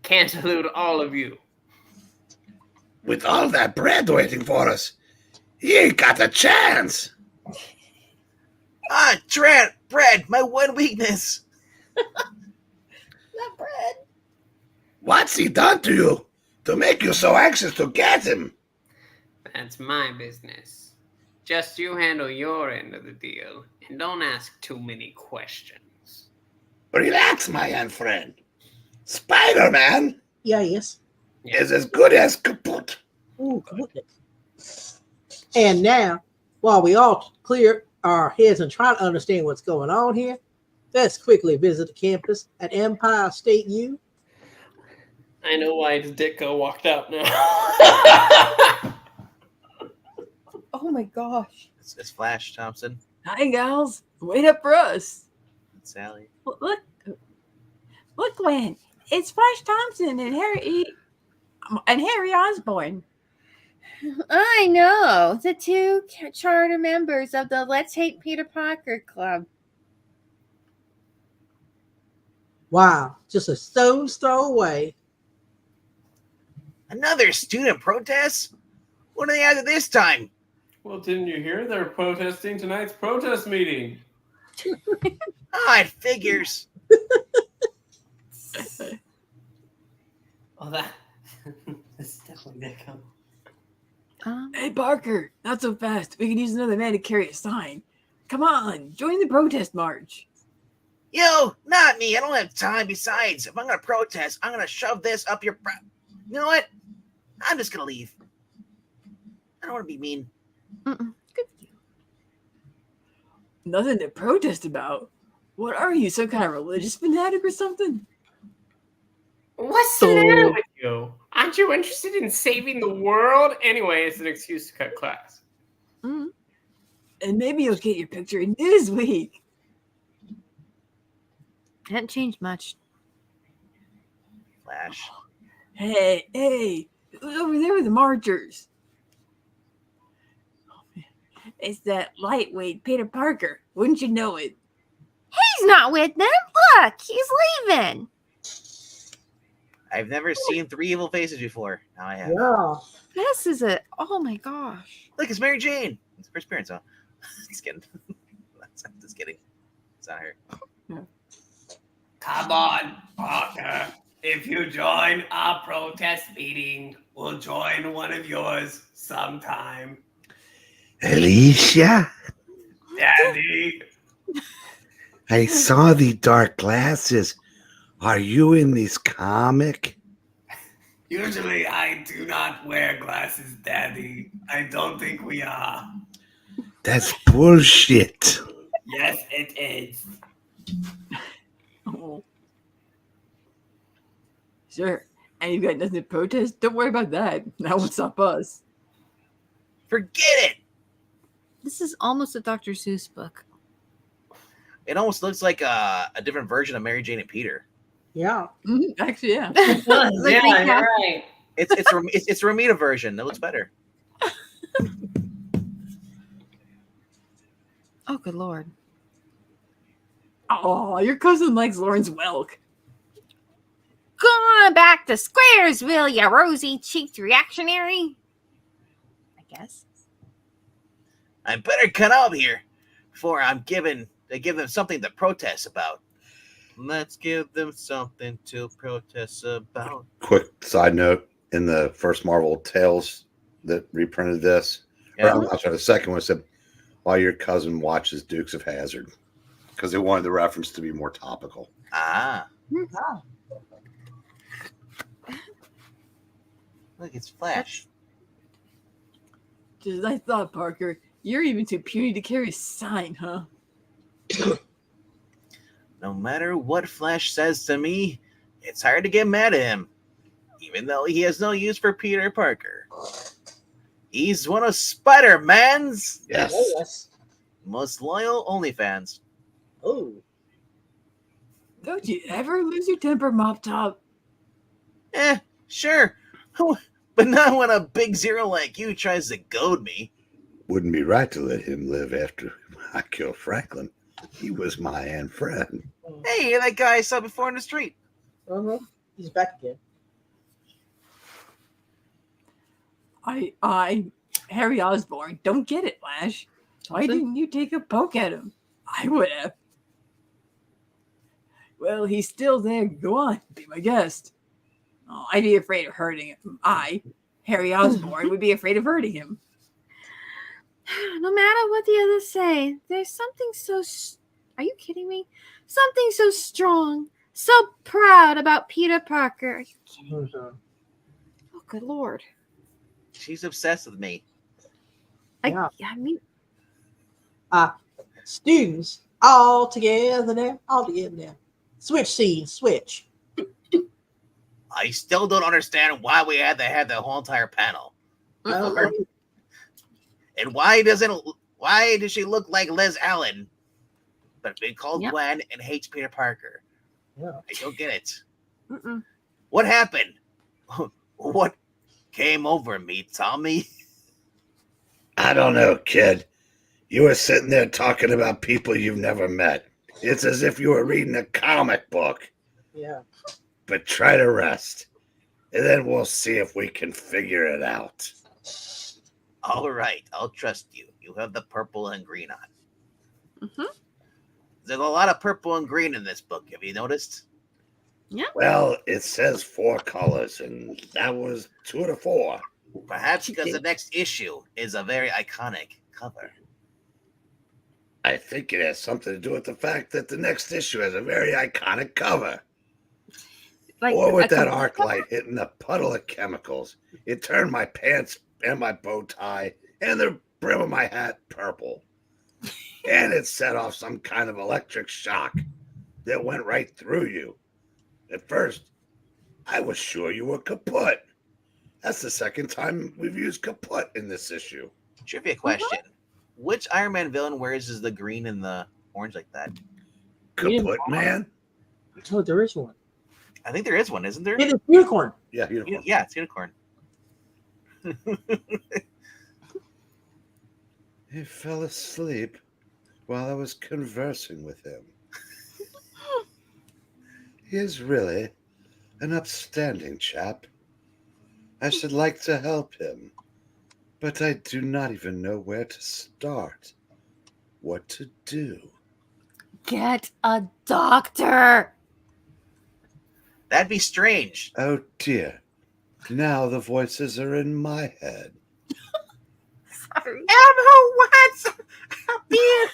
can't elude all of you. With all that bread waiting for us, he ain't got a chance. Bread, my one weakness. Not bread. What's he done to you to make you so anxious to get him? That's my business. Just you handle your end of the deal, and don't ask too many questions. Relax, my young friend. Spider-Man Yes. is as good as kaput. Ooh, goodness. And now, while we all clear our heads and try to understand what's going on here, let's quickly visit the campus at Empire State U. I know why Ditko walked out now. Oh my gosh. It's Flash Thompson. Hi, gals. Wait up for us. Sally. Look, Gwen. It's Flash Thompson and Harry Osborn. I know. The two charter members of the Let's Hate Peter Parker Club. Wow, just a stone's throw away. Another student protest? What are they after this time? Well, didn't you hear? They're protesting tonight's protest meeting. It figures. Oh, that's definitely Ditko. Hey, Parker. Not so fast. We can use another man to carry a sign. Come on. Join the protest march. Yo, not me. I don't have time. Besides, if I'm going to protest, I'm going to shove this up your... You know what? I'm just going to leave. I don't want to be mean. Good for you. Nothing to protest about. What are you, some kind of religious fanatic or something? What's the matter with you? Aren't you interested in saving the world? Anyway, it's an excuse to cut class. Mm-hmm. And maybe you'll get your picture in Newsweek. Hasn't changed much. Flash. Hey, who's over there with the marchers? Oh, man. It's that lightweight Peter Parker. Wouldn't you know it? He's not with them. Look, he's leaving. I've never seen three evil faces before. Now I have. Yeah. This is oh my gosh. Look, it's Mary Jane. It's her first appearance, huh? Just kidding. Just kidding. It's not her. Come on, Parker. If you join our protest meeting, we'll join one of yours sometime. Alicia, Daddy. I saw the dark glasses. Are you in this comic? Usually I do not wear glasses, Daddy. I don't think we are. That's bullshit. Yes, it is. Oh. Sure. And you've got nothing to protest? Don't worry about that. That won't stop us. Forget it. This is almost a Dr. Seuss book. It almost looks like a different version of Mary Jane and Peter. Yeah. Mm-hmm. Actually, yeah. Like Yeah, recap. you're right. It's Ramita version. That looks better. Oh, good Lord. Oh, your cousin likes Lawrence Welk. Go on back to squares, will ya, rosy-cheeked reactionary? I guess. I better cut out here before they give them something to protest about. Let's give them something to protest about. Quick side note: in the first Marvel Tales that reprinted this, or I'm not sure, the second one said, "While your cousin watches Dukes of Hazzard," because they wanted the reference to be more topical. Ah. Look, it's Flash. Just as I thought, Parker. You're even too puny to carry a sign, huh? No matter what Flash says to me, it's hard to get mad at him, even though he has no use for Peter Parker. He's one of Spider-Man's Yes. most loyal OnlyFans. Oh. Don't you ever lose your temper, Mop Top? Sure. But not when a big zero like you tries to goad me. Wouldn't be right to let him live after I killed Franklin. He was my aunt friend. Hey, that guy I saw before in the street. Uh-huh. He's back again. Harry Osborn, don't get it, Flash. Why didn't you take a poke at him? I would have. Well, he's still there. Go on, be my guest. Oh, I'd be afraid of hurting him. Harry Osborn, would be afraid of hurting him. No matter what the others say, there's something so... Are you kidding me? Something so strong, so proud about Peter Parker. Are you kidding me? Oh, good Lord. She's obsessed with me. I mean... Students, all together now. All together now. Switch scene, switch. I still don't understand why we had to have the whole entire panel. And why does she look like Liz Allen, but been called Gwen and hates Peter Parker? Yeah. I don't get it. Mm-mm. What happened? What came over me, Tommy? I don't know, kid. You were sitting there talking about people you've never met. It's as if you were reading a comic book. Yeah. But try to rest, and then we'll see if we can figure it out. All right, I'll trust you. You have the purple and green on. Mm-hmm. There's a lot of purple and green in this book. Have you noticed? Yeah. Well, it says 4 colors, and that was 2 of the 4. Perhaps because the next issue is a very iconic cover. I think it has something to do with the fact that the next issue has a very iconic cover. Like or with that arc light hitting a puddle of chemicals. It turned my pants and my bow tie and the brim of my hat purple. And it set off some kind of electric shock that went right through you. At first, I was sure you were kaput. That's the second time we've used kaput in this issue. Trivia question. Which Iron Man villain wears the green and the orange like that? Kaput Man? Oh, there is one. I think there is one, isn't there? It is unicorn. Yeah, unicorn. Yeah, it's unicorn. He fell asleep while I was conversing with him. He is really an upstanding chap. I should like to help him, but I do not even know where to start. What to do? Get a doctor. That'd be strange. Oh dear. Now the voices are in my head. Sorry. Elmo wants a beer.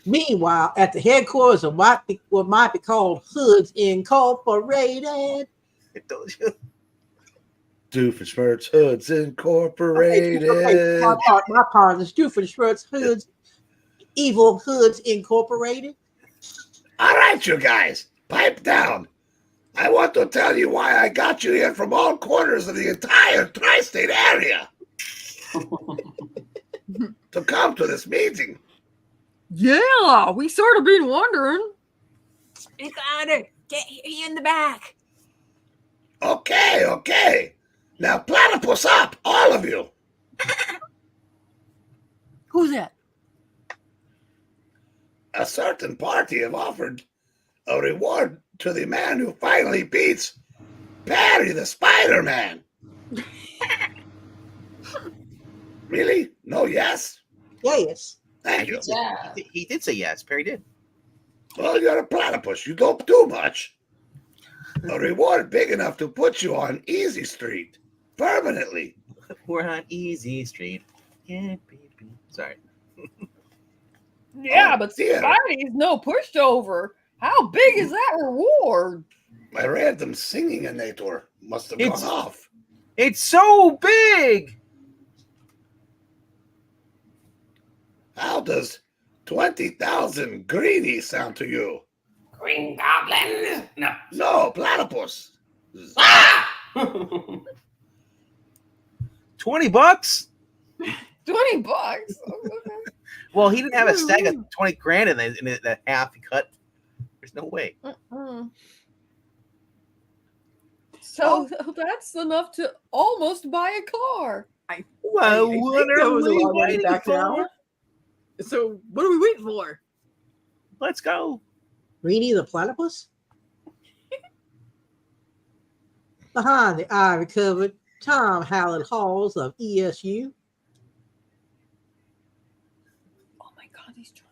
Meanwhile, at the headquarters of what might be called Hoods Incorporated. I told you. Doofenshmirtz Hoods Incorporated. My part is Doofenshmirtz Hoods, Evil Hoods Incorporated. All right, you guys, pipe down. I want to tell you why I got you here from all corners of the entire tri-state area to come to this meeting. Yeah, we sort of been wondering. Speak louder. Can't hear you in the back. Okay. Now platypus up, all of you. Who's that? A certain party have offered a reward to the man who finally beats Barry the Spider-Man. Really? No, yes? Yes. Thank you. He did say yes. Perry did. Well, you're a platypus. You don't do much. A reward big enough to put you on Easy Street permanently. We're on Easy Street. Yeah, baby. Sorry. Yeah, Oh, but dear. Spidey's no pushover. How big is that reward? My random singing inator must have It's- gone off. It's so big. How does 20,000 greenies sound to you? Green Goblin? No. No, platypus. Ah! $20? 20 bucks. Oh, okay. Well, he didn't have a stack of 20 grand in that half he cut. There's no way. So that's enough to almost buy a car. Well, I what think that are was a we lot of money waiting back now. for? So what are we waiting for? Let's go. Greenie the platypus? Behind the ivy-covered Tom Howland halls of ESU. Oh my god, he's trying.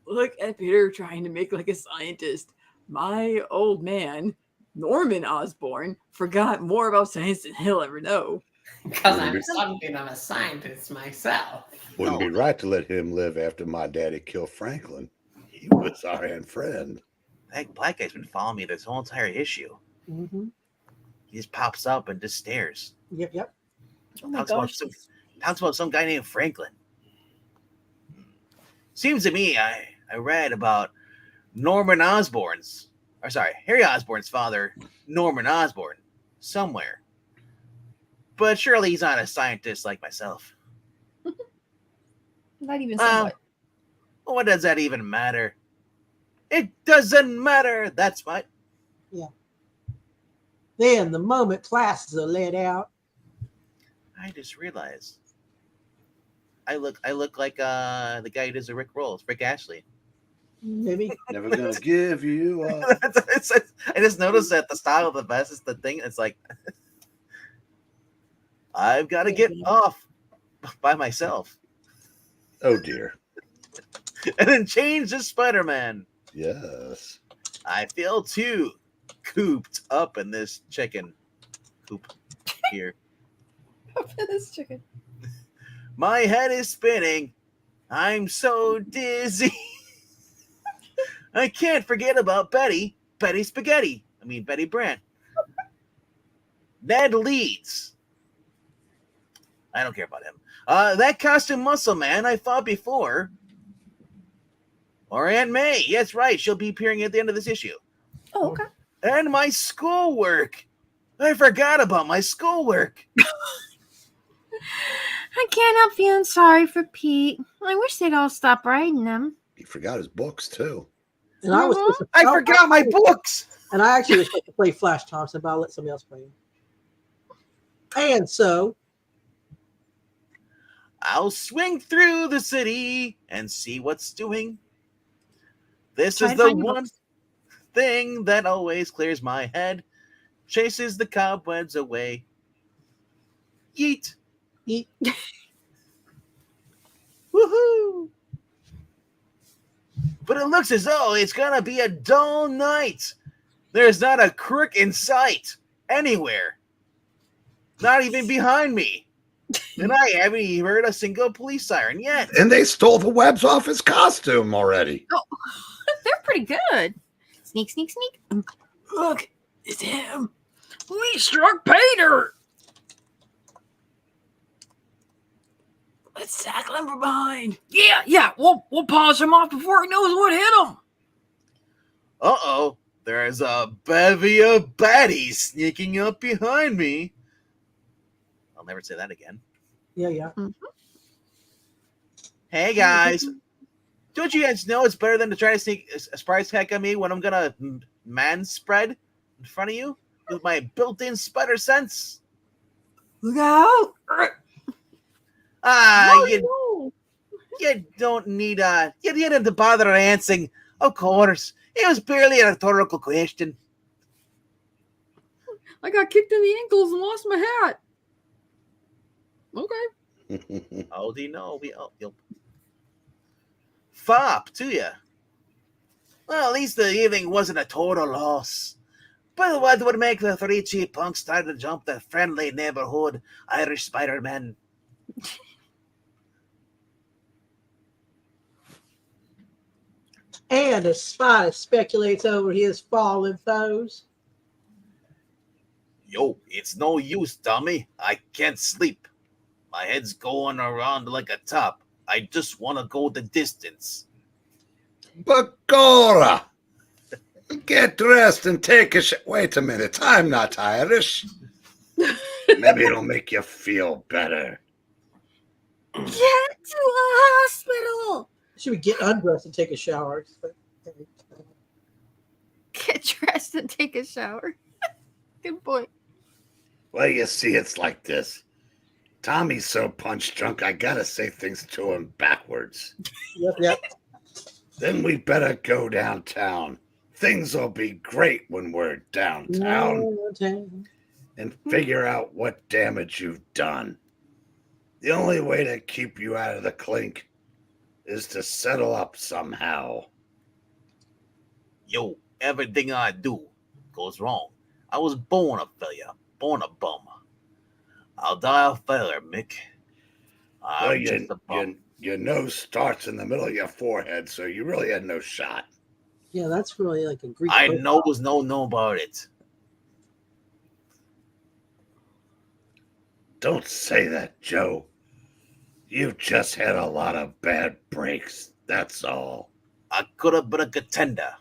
Look at Peter trying to make like a scientist. My old man, Norman Osborn, forgot more about science than he'll ever know. Because I'm something of a scientist myself. Wouldn't be right to let him live after my daddy killed Franklin. He was our aunt friend. That black guy's been following me this whole entire issue. Mm-hmm. He just pops up and just stares. Yep. Oh my Talks gosh. about some guy named Franklin. Seems to me I read about Harry Osborn's father, Norman Osborn, somewhere. But surely he's not a scientist like myself. Not even somewhat. What does that even matter? It doesn't matter. That's what. Then the moment classes are let out. I just realized. I look like the guy who does the Rick rolls, Rick Ashley. Maybe. Never gonna give you up. I just noticed that the style of the vest is the thing. It's like I've got to get off by myself. Oh dear. And then change to Spider-Man. Yes. I feel too cooped up in this chicken coop here. This chicken. My head is spinning. I'm so dizzy. I can't forget about Betty Spaghetti. I mean, Betty Brant. Ned Leeds. I don't care about him. That costume muscle man I fought before. Or Aunt May. Yes, right. She'll be appearing at the end of this issue. Oh, okay. And my schoolwork. I forgot about my schoolwork. I can't help feeling sorry for Pete. I wish they'd all stop writing them. He forgot his books too. And I was supposed to, I forgot my books. And I actually was supposed to play Flash Thompson, but I'll let somebody else play him. And so I'll swing through the city and see what's doing. This is the one thing that always clears my head, chases the cobwebs away. Yeet. Woohoo! But it looks as though it's gonna be a dull night. There's not a crook in sight anywhere. Not even behind me. And I haven't even heard a single police siren yet. And they stole the webs off his costume already. Oh, they're pretty good. Sneak, sneak, sneak. Look, it's him. We struck Peter. Let's tackle him from behind. Yeah. We'll polish him off before he knows what hit him. Uh-oh. There's a bevy of baddies sneaking up behind me. I'll never say that again. yeah. Mm-hmm. Hey, guys. Don't you guys know it's better than to try to sneak a surprise attack on me when I'm gonna man spread in front of you with my built-in spider sense? Look out. You don't need you didn't have to bother answering. Of course. It was purely a rhetorical question. I got kicked in the ankles and lost my hat. Okay. Oh, do you know? You'll fop to you. Well, at least the evening wasn't a total loss. But what would make the three cheap punks start to jump the friendly neighborhood Irish Spider-Man? And as Spider speculates over his fallen foes. Yo, it's no use, Tommy. I can't sleep. My head's going around like a top. I just want to go the distance. Bagora! Get dressed and take a Wait a minute, I'm not Irish. Maybe it'll make you feel better. Get to a hospital. Should we get undressed and take a shower? Get dressed and take a shower. Good point. Well, you see, it's like this. Tommy's so punch drunk, I gotta say things to him backwards. Yep. Then we better go downtown. Things will be great when we're downtown. And figure out what damage you've done. The only way to keep you out of the clink is to settle up somehow. Yo, everything I do goes wrong. I was born a failure, born a bum. I'll die a failure, Mick. Well, your nose starts in the middle of your forehead, so you really had no shot. Yeah, that's really like a Greek. I know about it. Don't say that, Joe. You've just had a lot of bad breaks, that's all. I could have been a contender.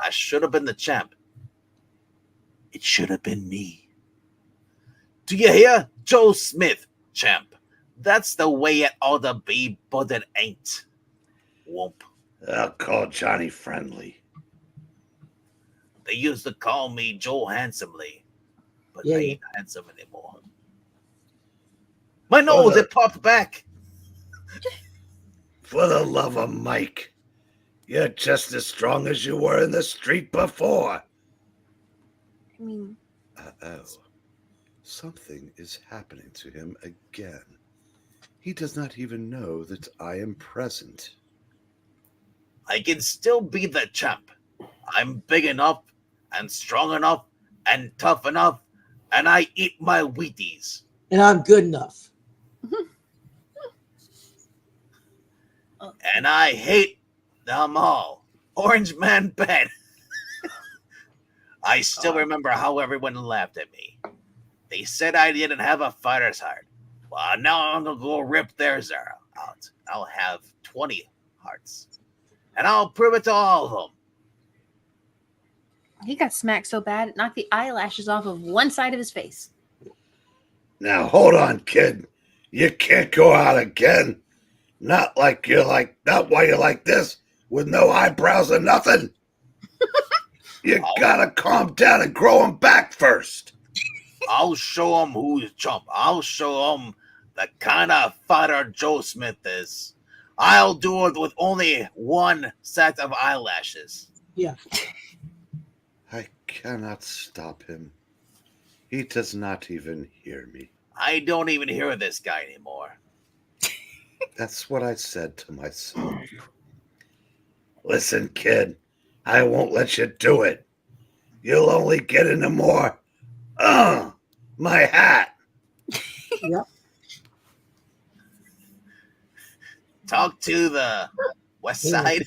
I should have been the champ. It should have been me. Do you hear? Joe Smith, champ. That's the way it ought to be, but it ain't. Whoop. I'll call Johnny friendly. They used to call me Joe Handsomely, but they ain't handsome anymore. My nose, it popped back. For the love of Mike, you're just as strong as you were in the street before. I mean, Uh-oh. Something is happening to him again. He does not even know that I am present. I can still be the champ. I'm big enough and strong enough and tough enough, and I eat my Wheaties. And I'm good enough. And I hate them all. Orange Man Ben. I still remember how everyone laughed at me. They said I didn't have a fighter's heart. Well, now I'm going to go rip theirs out. I'll have 20 hearts. And I'll prove it to all of them. He got smacked so bad it knocked the eyelashes off of one side of his face. Now, hold on, kid. You can't go out again. Not while you're like this, with no eyebrows or nothing. You gotta calm down and grow them back first. I'll show them who's chump. I'll show them the kind of fighter Joe Smith is. I'll do it with only one set of eyelashes. Yeah. I cannot stop him. He does not even hear me. I don't even hear this guy anymore. That's what I said to myself. Listen, kid, I won't let you do it. You'll only get into more. My hat. Yep. Talk to the west side.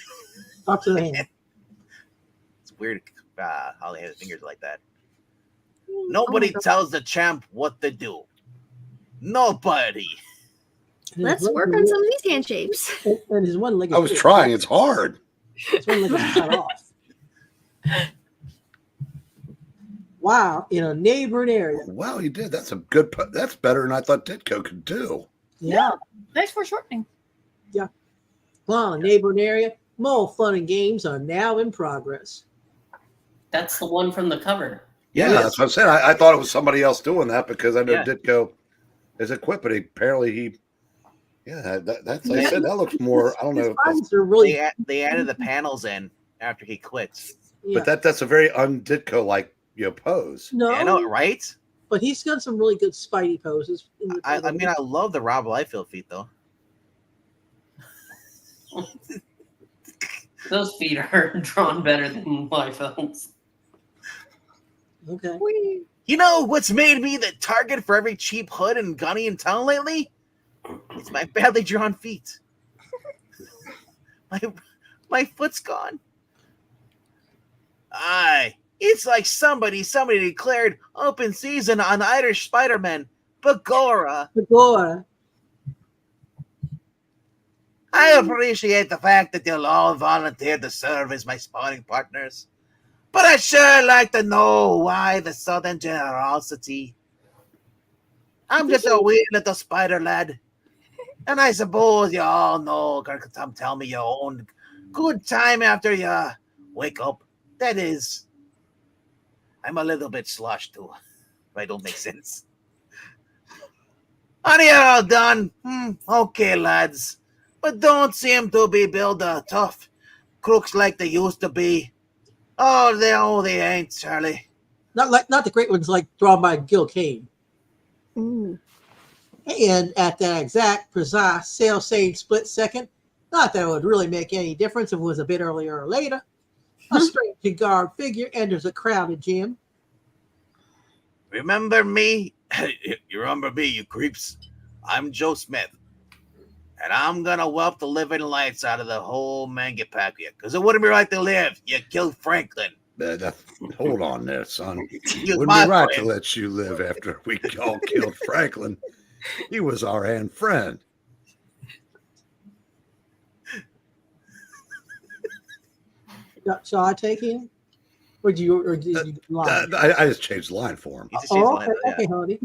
Talk to the hand. It's weird how they have fingers like that. Nobody tells the champ what to do. Nobody. let's work on some of these hand shapes. And his one leg. I was trying. It's hard. His one leg is cut off. Wow, in a neighboring area. Wow, you did. That's a good. That's better than I thought Ditko could do. Yeah. Nice foreshortening. Well, a neighboring area. More fun and games are now in progress. That's the one from the cover. Yeah, that's what I'm saying. I thought it was somebody else doing that because I know Ditko is equipped, but apparently he. Yeah, that's. I said that looks more. I don't know. Are really. They added the panels in after he quit. Yeah. But that's a very un-Ditko like pose. No, I know, right? but he's got some really good Spidey poses. I mean, I love the Rob Liefeld feet though. Those feet are drawn better than my films. Okay. You know what's made me the target for every cheap hood and gunny in town lately? It's my badly drawn feet. My foot's gone. It's like somebody declared open season on Irish Spider-Man. Begorra. Begorra. I appreciate the fact that you'll all volunteer to serve as my sparring partners. But I'd sure like to know why the sudden generosity. I'm just a wee little spider lad. And I suppose you all know, come tell me your own good time after you wake up. That is, I'm a little bit sloshed too. If I don't make sense. Are you all done? Okay, lads. But don't seem to be built tough crooks like they used to be. Oh, they ain't, Charlie. Not the great ones like drawn by Gil Kane. Ooh. And at that exact, precise, self-same split second, not that it would really make any difference if it was a bit earlier or later, a strangely garbed figure enters a crowded gym. Remember me? You remember me, you creeps? I'm Joe Smith. And I'm gonna whelp the living lights out of the whole manga pack here, because it wouldn't be right to live. You killed Franklin. Hold on there, son. Excuse Wouldn't my be right to friend. let you live after we all killed Franklin. He was our hand friend. Shall I take him? Or did you lie? I just changed the line for him. He just changed the Okay, line, yeah. okay, honey.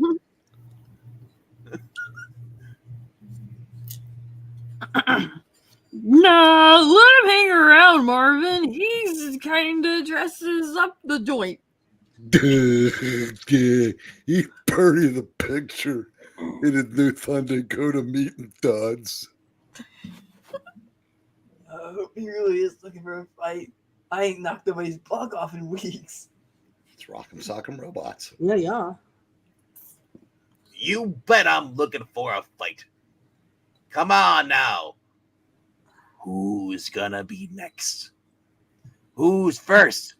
Nah, let him hang around, Marvin. He's kind of dresses up the joint. Yeah, he pretty the picture in his new Thunder go to meeting duds. I hope he really is looking for a fight. I ain't knocked nobody's block off in weeks. It's Rock'em Sock'em Robots. Yeah. You bet I'm looking for a fight. Come on now. Who's gonna be next? Who's first?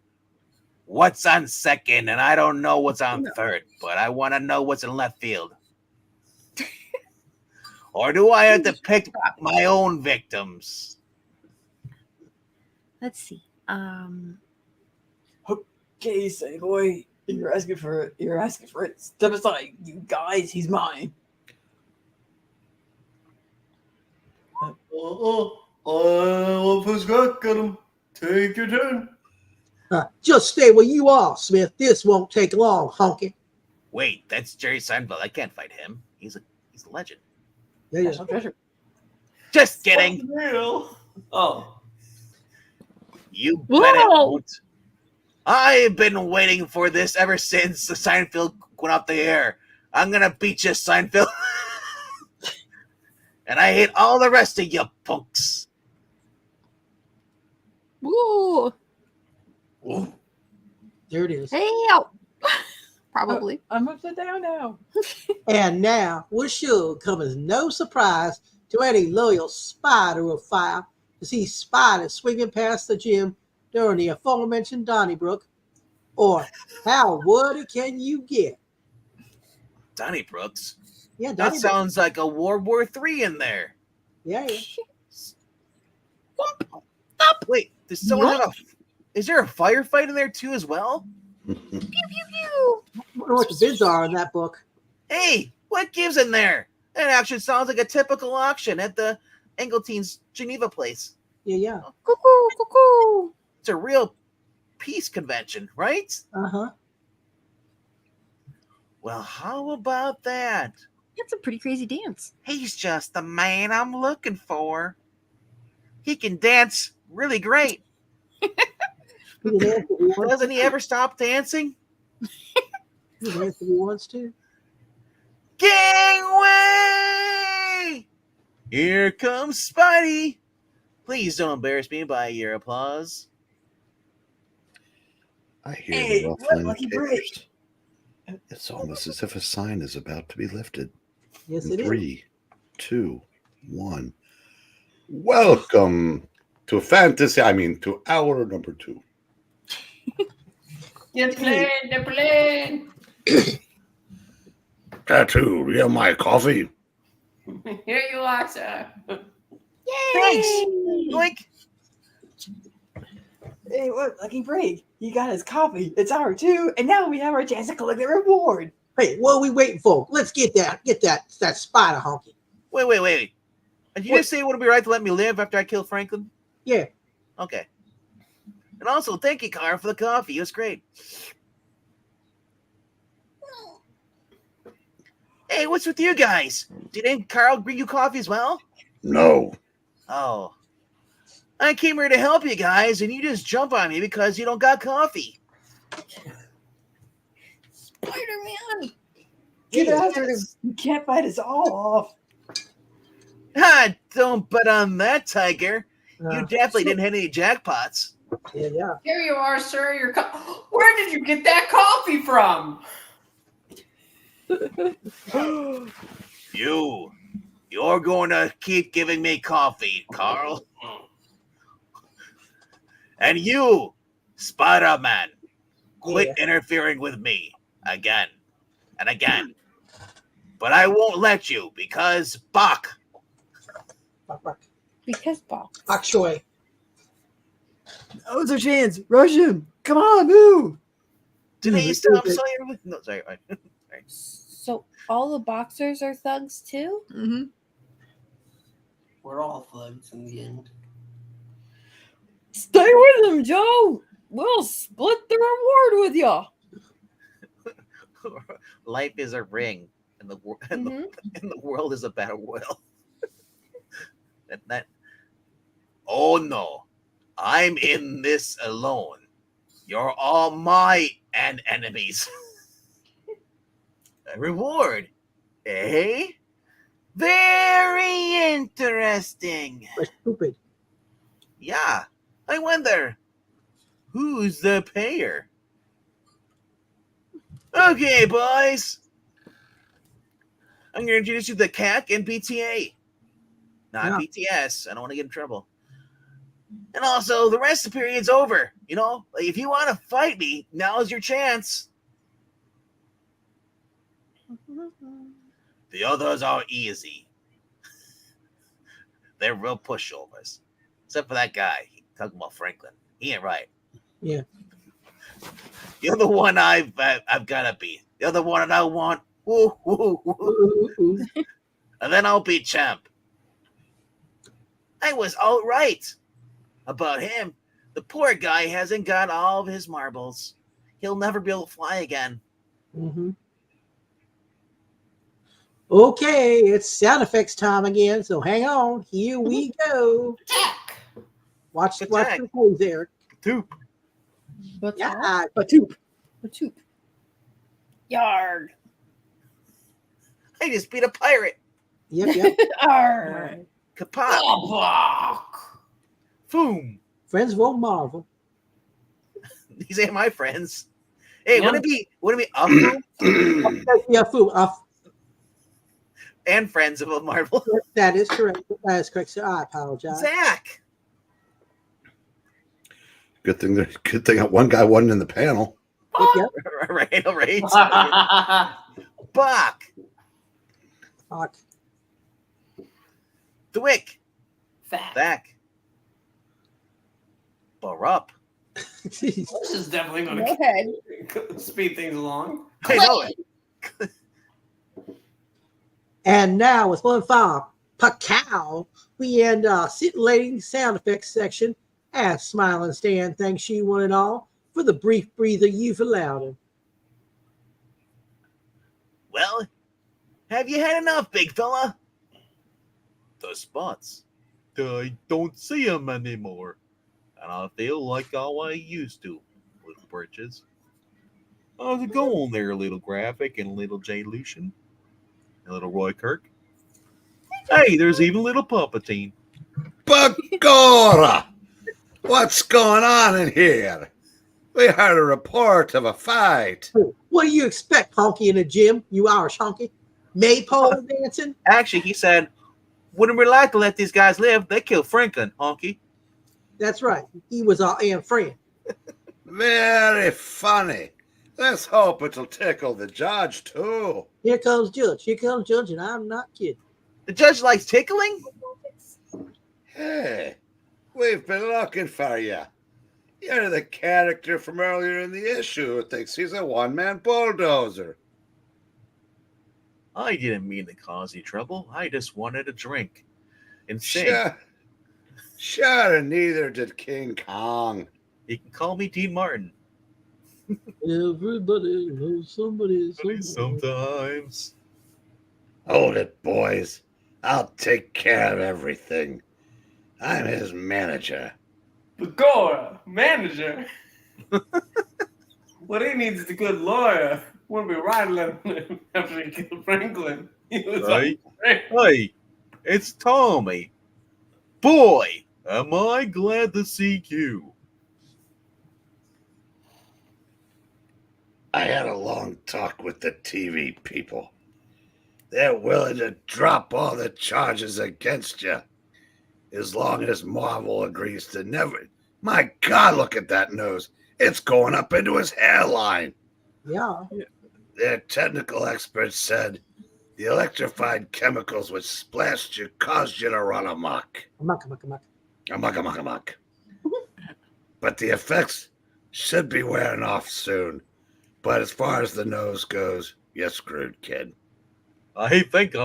What's on second? And I don't know what's on third, but I want to know what's in left field. Or do I have to pick my own victims? Let's see. Okay, say boy, you're asking for it. Step aside, you guys. He's mine. Who's got him? Take your turn. Just stay where you are, Smith. This won't take long, honky. Wait, that's Jerry Seinfeld. I can't fight him. He's a legend. Yeah. National treasure. Just kidding. Real. Oh. You Whoa. bet it won't. I've been waiting for this ever since the Seinfeld went off the air. I'm gonna beat you, Seinfeld. And I hate all the rest of you punks. Ooh. There it is. Help. Probably. I'm upside down now. And now, what should come as no surprise to any loyal spider of fire to see spiders swinging past the gym during the aforementioned Donnybrook, or how woody can you get? Donnybrooks? Yeah, That Donnybrook. sounds like a World War III in there. Yeah. Wait, does someone have a... Is there a firefight in there too as well? Pew pew pew. I wonder what the bids are in that book. Hey, what gives in there? That actually sounds like a typical auction at the Engeltein's Geneva place. Yeah. Cuckoo cuckoo. It's a real peace convention, right? Uh-huh. Well, how about that? That's a pretty crazy dance. He's just the man I'm looking for. He can dance really great. He can dance if he wants. Doesn't he ever stop dancing? He can dance if he wants to. Gangway! Here comes Spidey. Please don't embarrass me by your applause. I hear Hey, the what ruffling lucky cage. break. It's almost as if a sign is about to be lifted. Yes, In it is. 3, 2, 1. Welcome to to hour number 2. The plane. Tattoo, you have my coffee. Here you are, sir. Thanks. Yoink. Hey, look, Lucky Break. He got his coffee. It's our too, and now we have our chance to collect the reward. Hey, what are we waiting for? Let's get that spider, Honky. Wait. Did you just say it would be right to let me live after I kill Franklin? Yeah. Okay. And also, thank you, Carl, for the coffee. It was great. Hey, what's with you guys? Didn't Carl bring you coffee as well? No. Oh. I came here to help you guys, and you just jump on me because you don't got coffee. Spider-Man! Get after him. You can't fight us all off. Ha! Don't bet on that, Tiger. You definitely didn't hit any jackpots. Yeah. Here you are, sir. Where did you get that coffee from? You're going to keep giving me coffee, Carl. And you, Spider-Man, quit interfering with me again and again. But I won't let you because Bach. Because Bob. Bok Choy. That was our chance. Rush him. Come on, move. Denise, stop Sawyer. No, sorry. So all the boxers are thugs too? Mm-hmm. We're all thugs in the end. Stay with him, Joe. We'll split the reward with you. Life is a ring, and the world is a battle royal. Oh no, I'm in this alone. You're all my enemies. A reward, eh? Very interesting. We're stupid. Yeah, I wonder who's the payer. Okay, boys. I'm going to introduce you to CAC and PTA. Not BTS. I don't want to get in trouble. And also, the rest of the period's over. You know, like, if you want to fight me, now's your chance. The others are easy. They're real pushovers. Except for that guy. Talking about Franklin. He ain't right. Yeah. You're the one I've got to beat. You're the one that I want. Woo, woo, woo. And then I'll be champ. I was all right about him. The poor guy hasn't got all of his marbles. He'll never be able to fly again. Mm-hmm. Okay, it's sound effects time again, so hang on. Here we go. Watch the plays there. Toop. What's Yeah, Batoop. Yard. I just beat a pirate. Yep. Arr. Kapot. Boom. Friends won't marvel. These ain't my friends. Hey, Yeah. wouldn't it be Foom? Yeah, fool. And friends of Marvel? That is correct. That is correct, sir. I apologize. Zach. Good thing that one guy wasn't in the panel. Yep. Right. Bach. Fuck. Dwick. Fact. Back. Barup. Jeez. This is definitely going Go ahead. to speed things along. I know it. And now with 1-5, Pacow, we end scintillating sound effects section as Smiling Stan thanks you one and all for the brief breather you've allowed him. Well, have you had enough, big fella? The spots. I don't see them anymore. And I feel like how I used to with britches. How's it going there, little graphic and little J. Lucian? And little Roy Kirk? Hey, there's even little Palpatine. Bagora! What's going on in here? We heard a report of a fight. What do you expect, honky, in the gym, you Irish honky? Maypole dancing? Actually, he said, wouldn't we like to let these guys live? They killed Franklin, honky. That's right. He was our Aunt friend. Very funny. Let's hope it'll tickle the judge, too. Here comes Judge. Here comes Judge, and I'm not kidding. The judge likes tickling? Hey, we've been looking for you. You're the character from earlier in the issue who thinks he's a one-man bulldozer. I didn't mean to cause you trouble. I just wanted a drink. And Sure, and neither did King Kong. you can call me Dean Martin. Everybody knows somebody Sometimes. Hold it, boys. I'll take care of everything. I'm his manager. Begorra, manager. What he needs is a good lawyer. We'll be rattling him after he killed Franklin. He was Right? like, Hey, it's Tommy. Boy, am I glad to see you. I had a long talk with the TV people. They're willing to drop all the charges against you as long as Marvel agrees to never. My God, look at that nose. It's going up into his hairline. Yeah. Their technical experts said the electrified chemicals which splashed you caused you to run amok. Amok. Amok. But the effects should be wearing off soon. But as far as the nose goes, you're screwed, kid. I think they've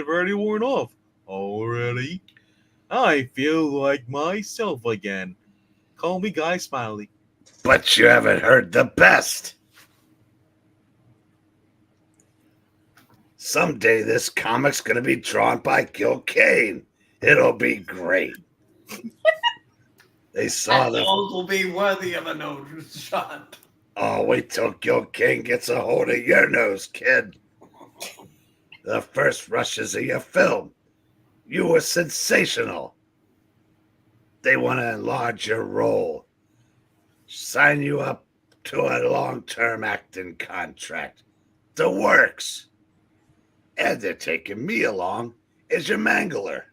already worn off. Already? I feel like myself again. Call me Guy Smiley. But you haven't heard the best. Someday this comic's going to be drawn by Gil Kane. It'll be great. They saw that the... nose will be worthy of a nose shot. Oh, wait till Gil Kane gets a hold of your nose, kid. The first rushes of your film. You were sensational. They want to enlarge your role. Sign you up to a long-term acting contract. The works. And they're taking me along as your mangler.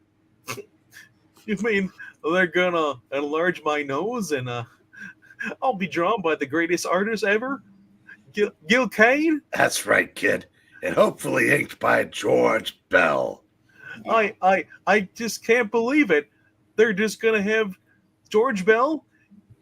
You mean they're gonna enlarge my nose and I'll be drawn by the greatest artist ever? Gil Kane? That's right, kid. And hopefully inked by George Bell. I just can't believe it. They're just gonna have George Bell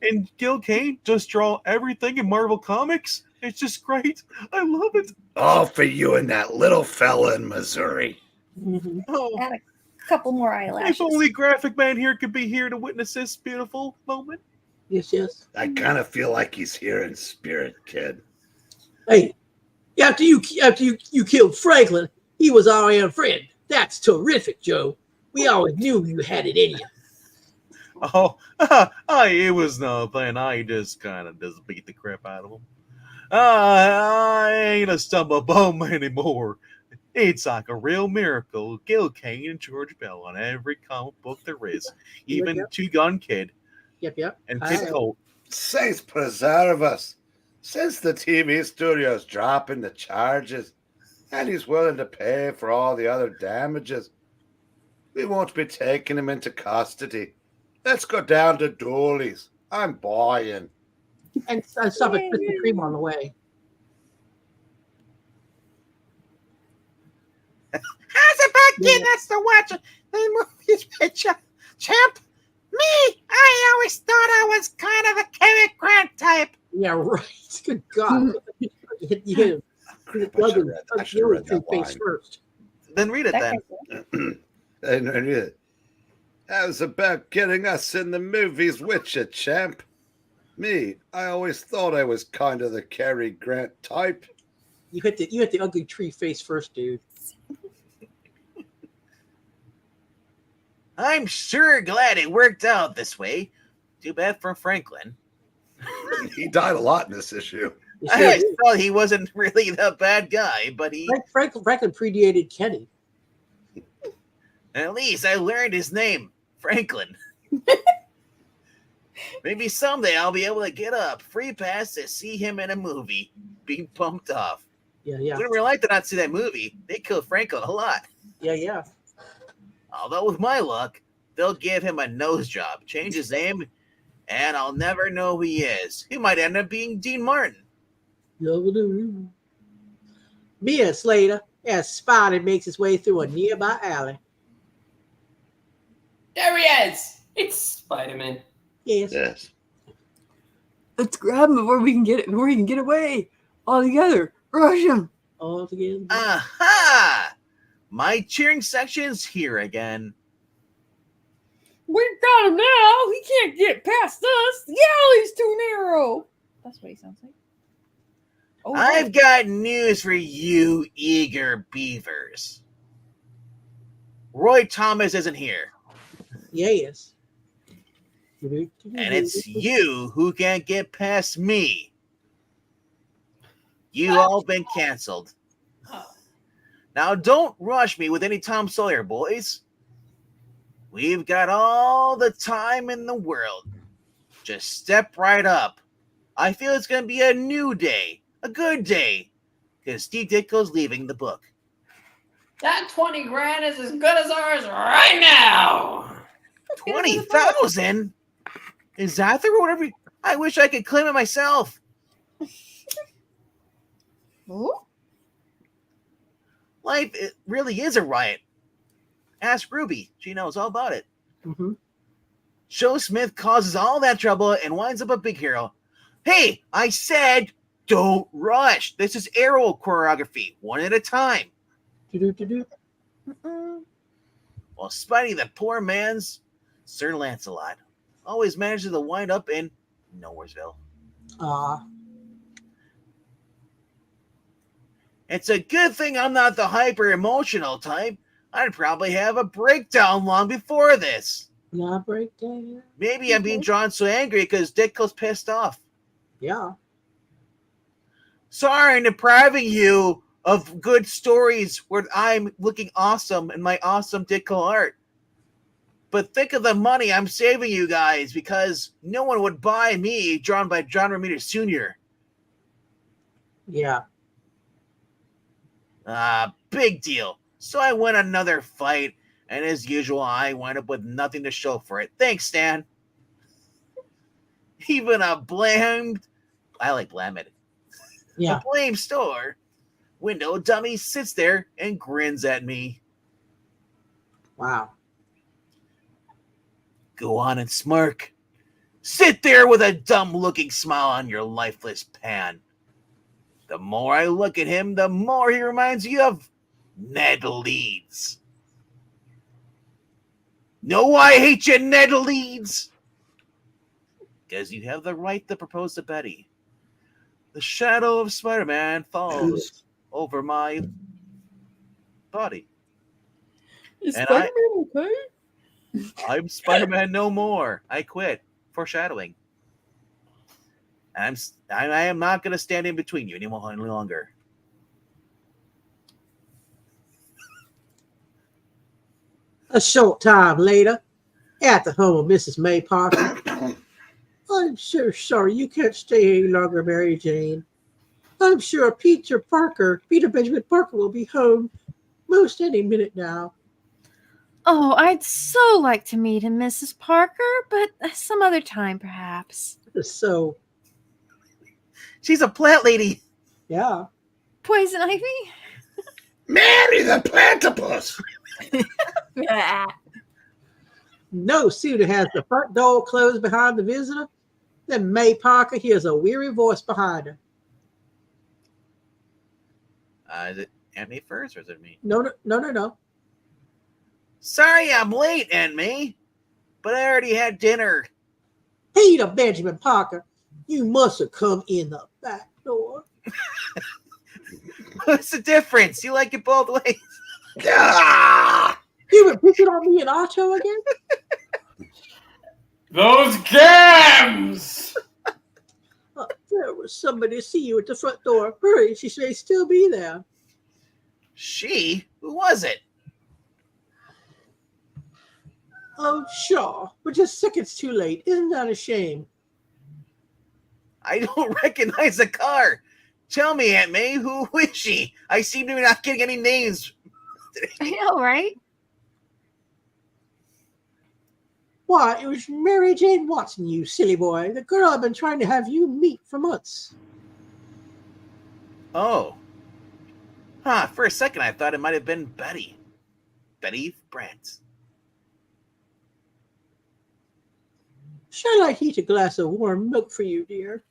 and Gil Kane just draw everything in Marvel Comics. It's just great. I love it. All for you and that little fella in Missouri. Mm-hmm. Oh, Add a couple more eyelashes. if only Graphic Man here could be here to witness this beautiful moment. Yes. I kind of feel like he's here in spirit, kid. Hey, after you killed Franklin, he was our own friend. That's terrific, Joe. We always knew you had it in you. Oh, it was nothing. I just kind of just beat the crap out of him. I ain't a stumble bum anymore. It's like a real miracle. Gil Kane and George Bell on every comic book there is. Even Yep. Two Gun Kid Yep. and Kid Colt. Saints preserve us. Since the TV studio's dropping the charges and he's willing to pay for all the other damages, we won't be taking him into custody. Let's go down to Dooley's. I'm buying. And stuff like Krispy Kreme on the way. How's about getting us to watch the movies with you, champ? Me, I always thought I was kind of the Cary Grant type. Yeah, right. Good God. You hit him. I should have read that face line. first. Then read it then. And that was about getting us in the movies with you, champ. Me, I always thought I was kind of the Cary Grant type. You hit the ugly tree face first, dude. I'm sure glad it worked out this way. Too bad for Franklin. He died a lot in this issue. You I see, thought he wasn't really the bad guy, but Franklin predated Kenny. at least I learned his name, Franklin. Maybe someday I'll be able to get a free pass to see him in a movie, being pumped off. Yeah. Wouldn't really like to not see that movie. They killed Franklin a lot. Yeah. Although with my luck, they'll give him a nose job, change his name, and I'll never know who he is. He might end up being Dean Martin. Mia Slater, as Spotty makes his way through a nearby alley. There he is. It's Spider-Man. Yes. Yes. Let's grab him before he can get away. All together. Rush him. All together. Aha! My cheering section's here again. We've got him now. He can't get past us. The alley's too narrow. That's what he sounds like. Oh, I've got news for you eager beavers. Roy Thomas isn't here. Yes. And it's you who can't get past me. You all been canceled. Now don't rush me with any Tom Sawyer, boys. We've got all the time in the world. Just step right up. I feel it's going to be a new day, a good day, because Steve Ditko's leaving the book. That 20 grand is as good as ours right now. 20,000? Is that the whatever? I wish I could claim it myself. Life, it really is a riot. Ask Ruby. She knows all about it. Mm-hmm. Joe Smith causes all that trouble and winds up a big hero. Hey, I said don't rush. This is arrow choreography, one at a time. While Spidey, the poor man's Sir Lancelot, always manages to wind up in Nowheresville. It's a good thing I'm not the hyper-emotional type. I'd probably have a breakdown long before this. Not breakdown. Maybe I'm being drawn so angry because Ditko's pissed off. Yeah. Sorry I'm depriving you of good stories where I'm looking awesome in my awesome Ditko art. But think of the money I'm saving you guys because no one would buy me drawn by John Romita Sr. Yeah. Big deal. So I win another fight, and as usual, I wind up with nothing to show for it. Thanks, Stan. Even a blamed, I like blamed. Yeah. A blame store window dummy sits there and grins at me. Wow. Go on and smirk. Sit there with a dumb-looking smile on your lifeless pan. The more I look at him, the more he reminds you of Ned Leeds. Know why I hate you, Ned Leeds? Because you have the right to propose to Betty. The shadow of Spider-Man falls over my body. Is And Spider-Man okay? I'm Spider-Man no more. I quit. Foreshadowing. I am not going to stand in between you any longer. A short time later, at the home of Mrs. May Parker. I'm so sorry you can't stay any longer, Mary Jane. I'm sure Peter Benjamin Parker will be home most any minute now. Oh, I'd so like to meet him, Mrs. Parker, but some other time, perhaps. So, she's a plant lady. Yeah. Poison ivy? Mary the Plantipus! No sooner has the front door closed behind the visitor than May Parker hears a weary voice behind her. Is it Aunt May first or is it me? No. Sorry I'm late, Aunt May, but I already had dinner. Peter Benjamin Parker, you must have come in the back door. What's the difference? You like it both ways. You been picking on me and Otto again? Those gams! There was somebody to see you at the front door. Hurry, she may still be there. She? Who was it? Oh, sure. We're just seconds too late. Isn't that a shame? I don't recognize the car. Tell me, Aunt May, who is she? I seem to be not getting any names. I know, right? Why, it was Mary Jane Watson, you silly boy. The girl I've been trying to have you meet for months. Oh. For a second I thought it might have been Betty. Betty Brandt. Shall I heat a glass of warm milk for you, dear?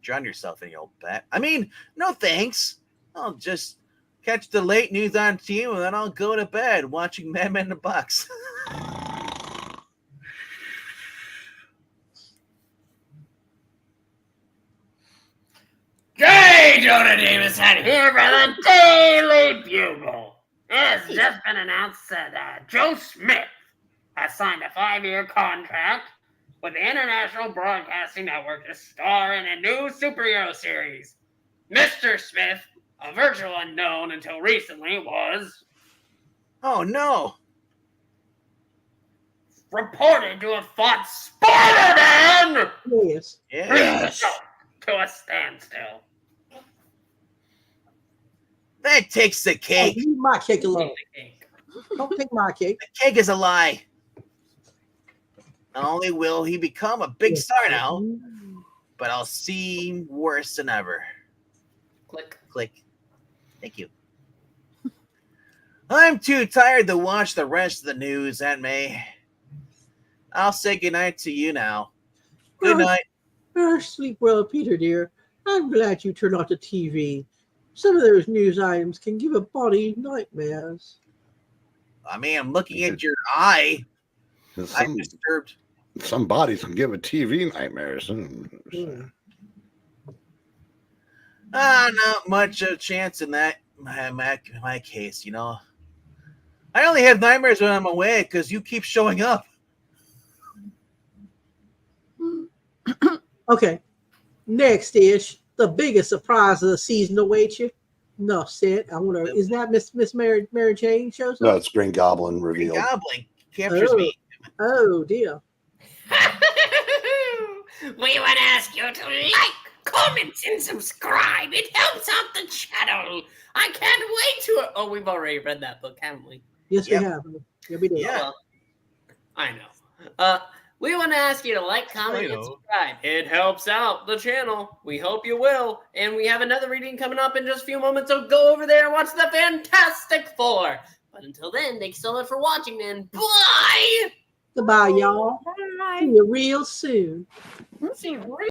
Drown yourself in your old bat. I mean, no thanks. I'll just catch the late news on TV and then I'll go to bed watching Mad Men in the Box. J. Jonah Jameson here for the Daily Bugle. It has just been announced that Joe Smith has signed a 5-year contract with the International Broadcasting Network to star in a new superhero series. Mr. Smith, a virtual unknown until recently, was Oh no! reported to have fought Spider-Man Yes. Yes. to a standstill. That takes the Hey, cake. leave my cake alone. Don't take my cake. The cake is a lie. Not only will he become a big star now, but I'll seem worse than ever. Click. Click. Thank you. I'm too tired to watch the rest of the news, Aunt May. I'll say goodnight to you now. Good night. Sleep well, Peter, dear. I'm glad you turned off the TV. Some of those news items can give a body nightmares. I mean, I'm looking at your eye. I'm disturbed. Some bodies can give a TV nightmares. Not much of a chance in that my case, you know. I only have nightmares when I'm awake because you keep showing up. Okay. Next ish, the biggest surprise of the season awaits you. No, said. I wonder, is that Miss Mary Jane shows up? No, it's Green Goblin revealed. Goblin captures me. Oh dear. We want to ask you to like, comment, and subscribe. It helps out the channel. I can't wait to. Oh, we've already read that book, haven't we? Yes, we have. Yeah, we did. Yeah. Well, I know. We want to ask you to like, comment, and subscribe. It helps out the channel. We hope you will. And we have another reading coming up in just a few moments, so go over there and watch the Fantastic Four. But until then, thanks so much for watching, and bye! Goodbye, y'all. See you real soon. See you real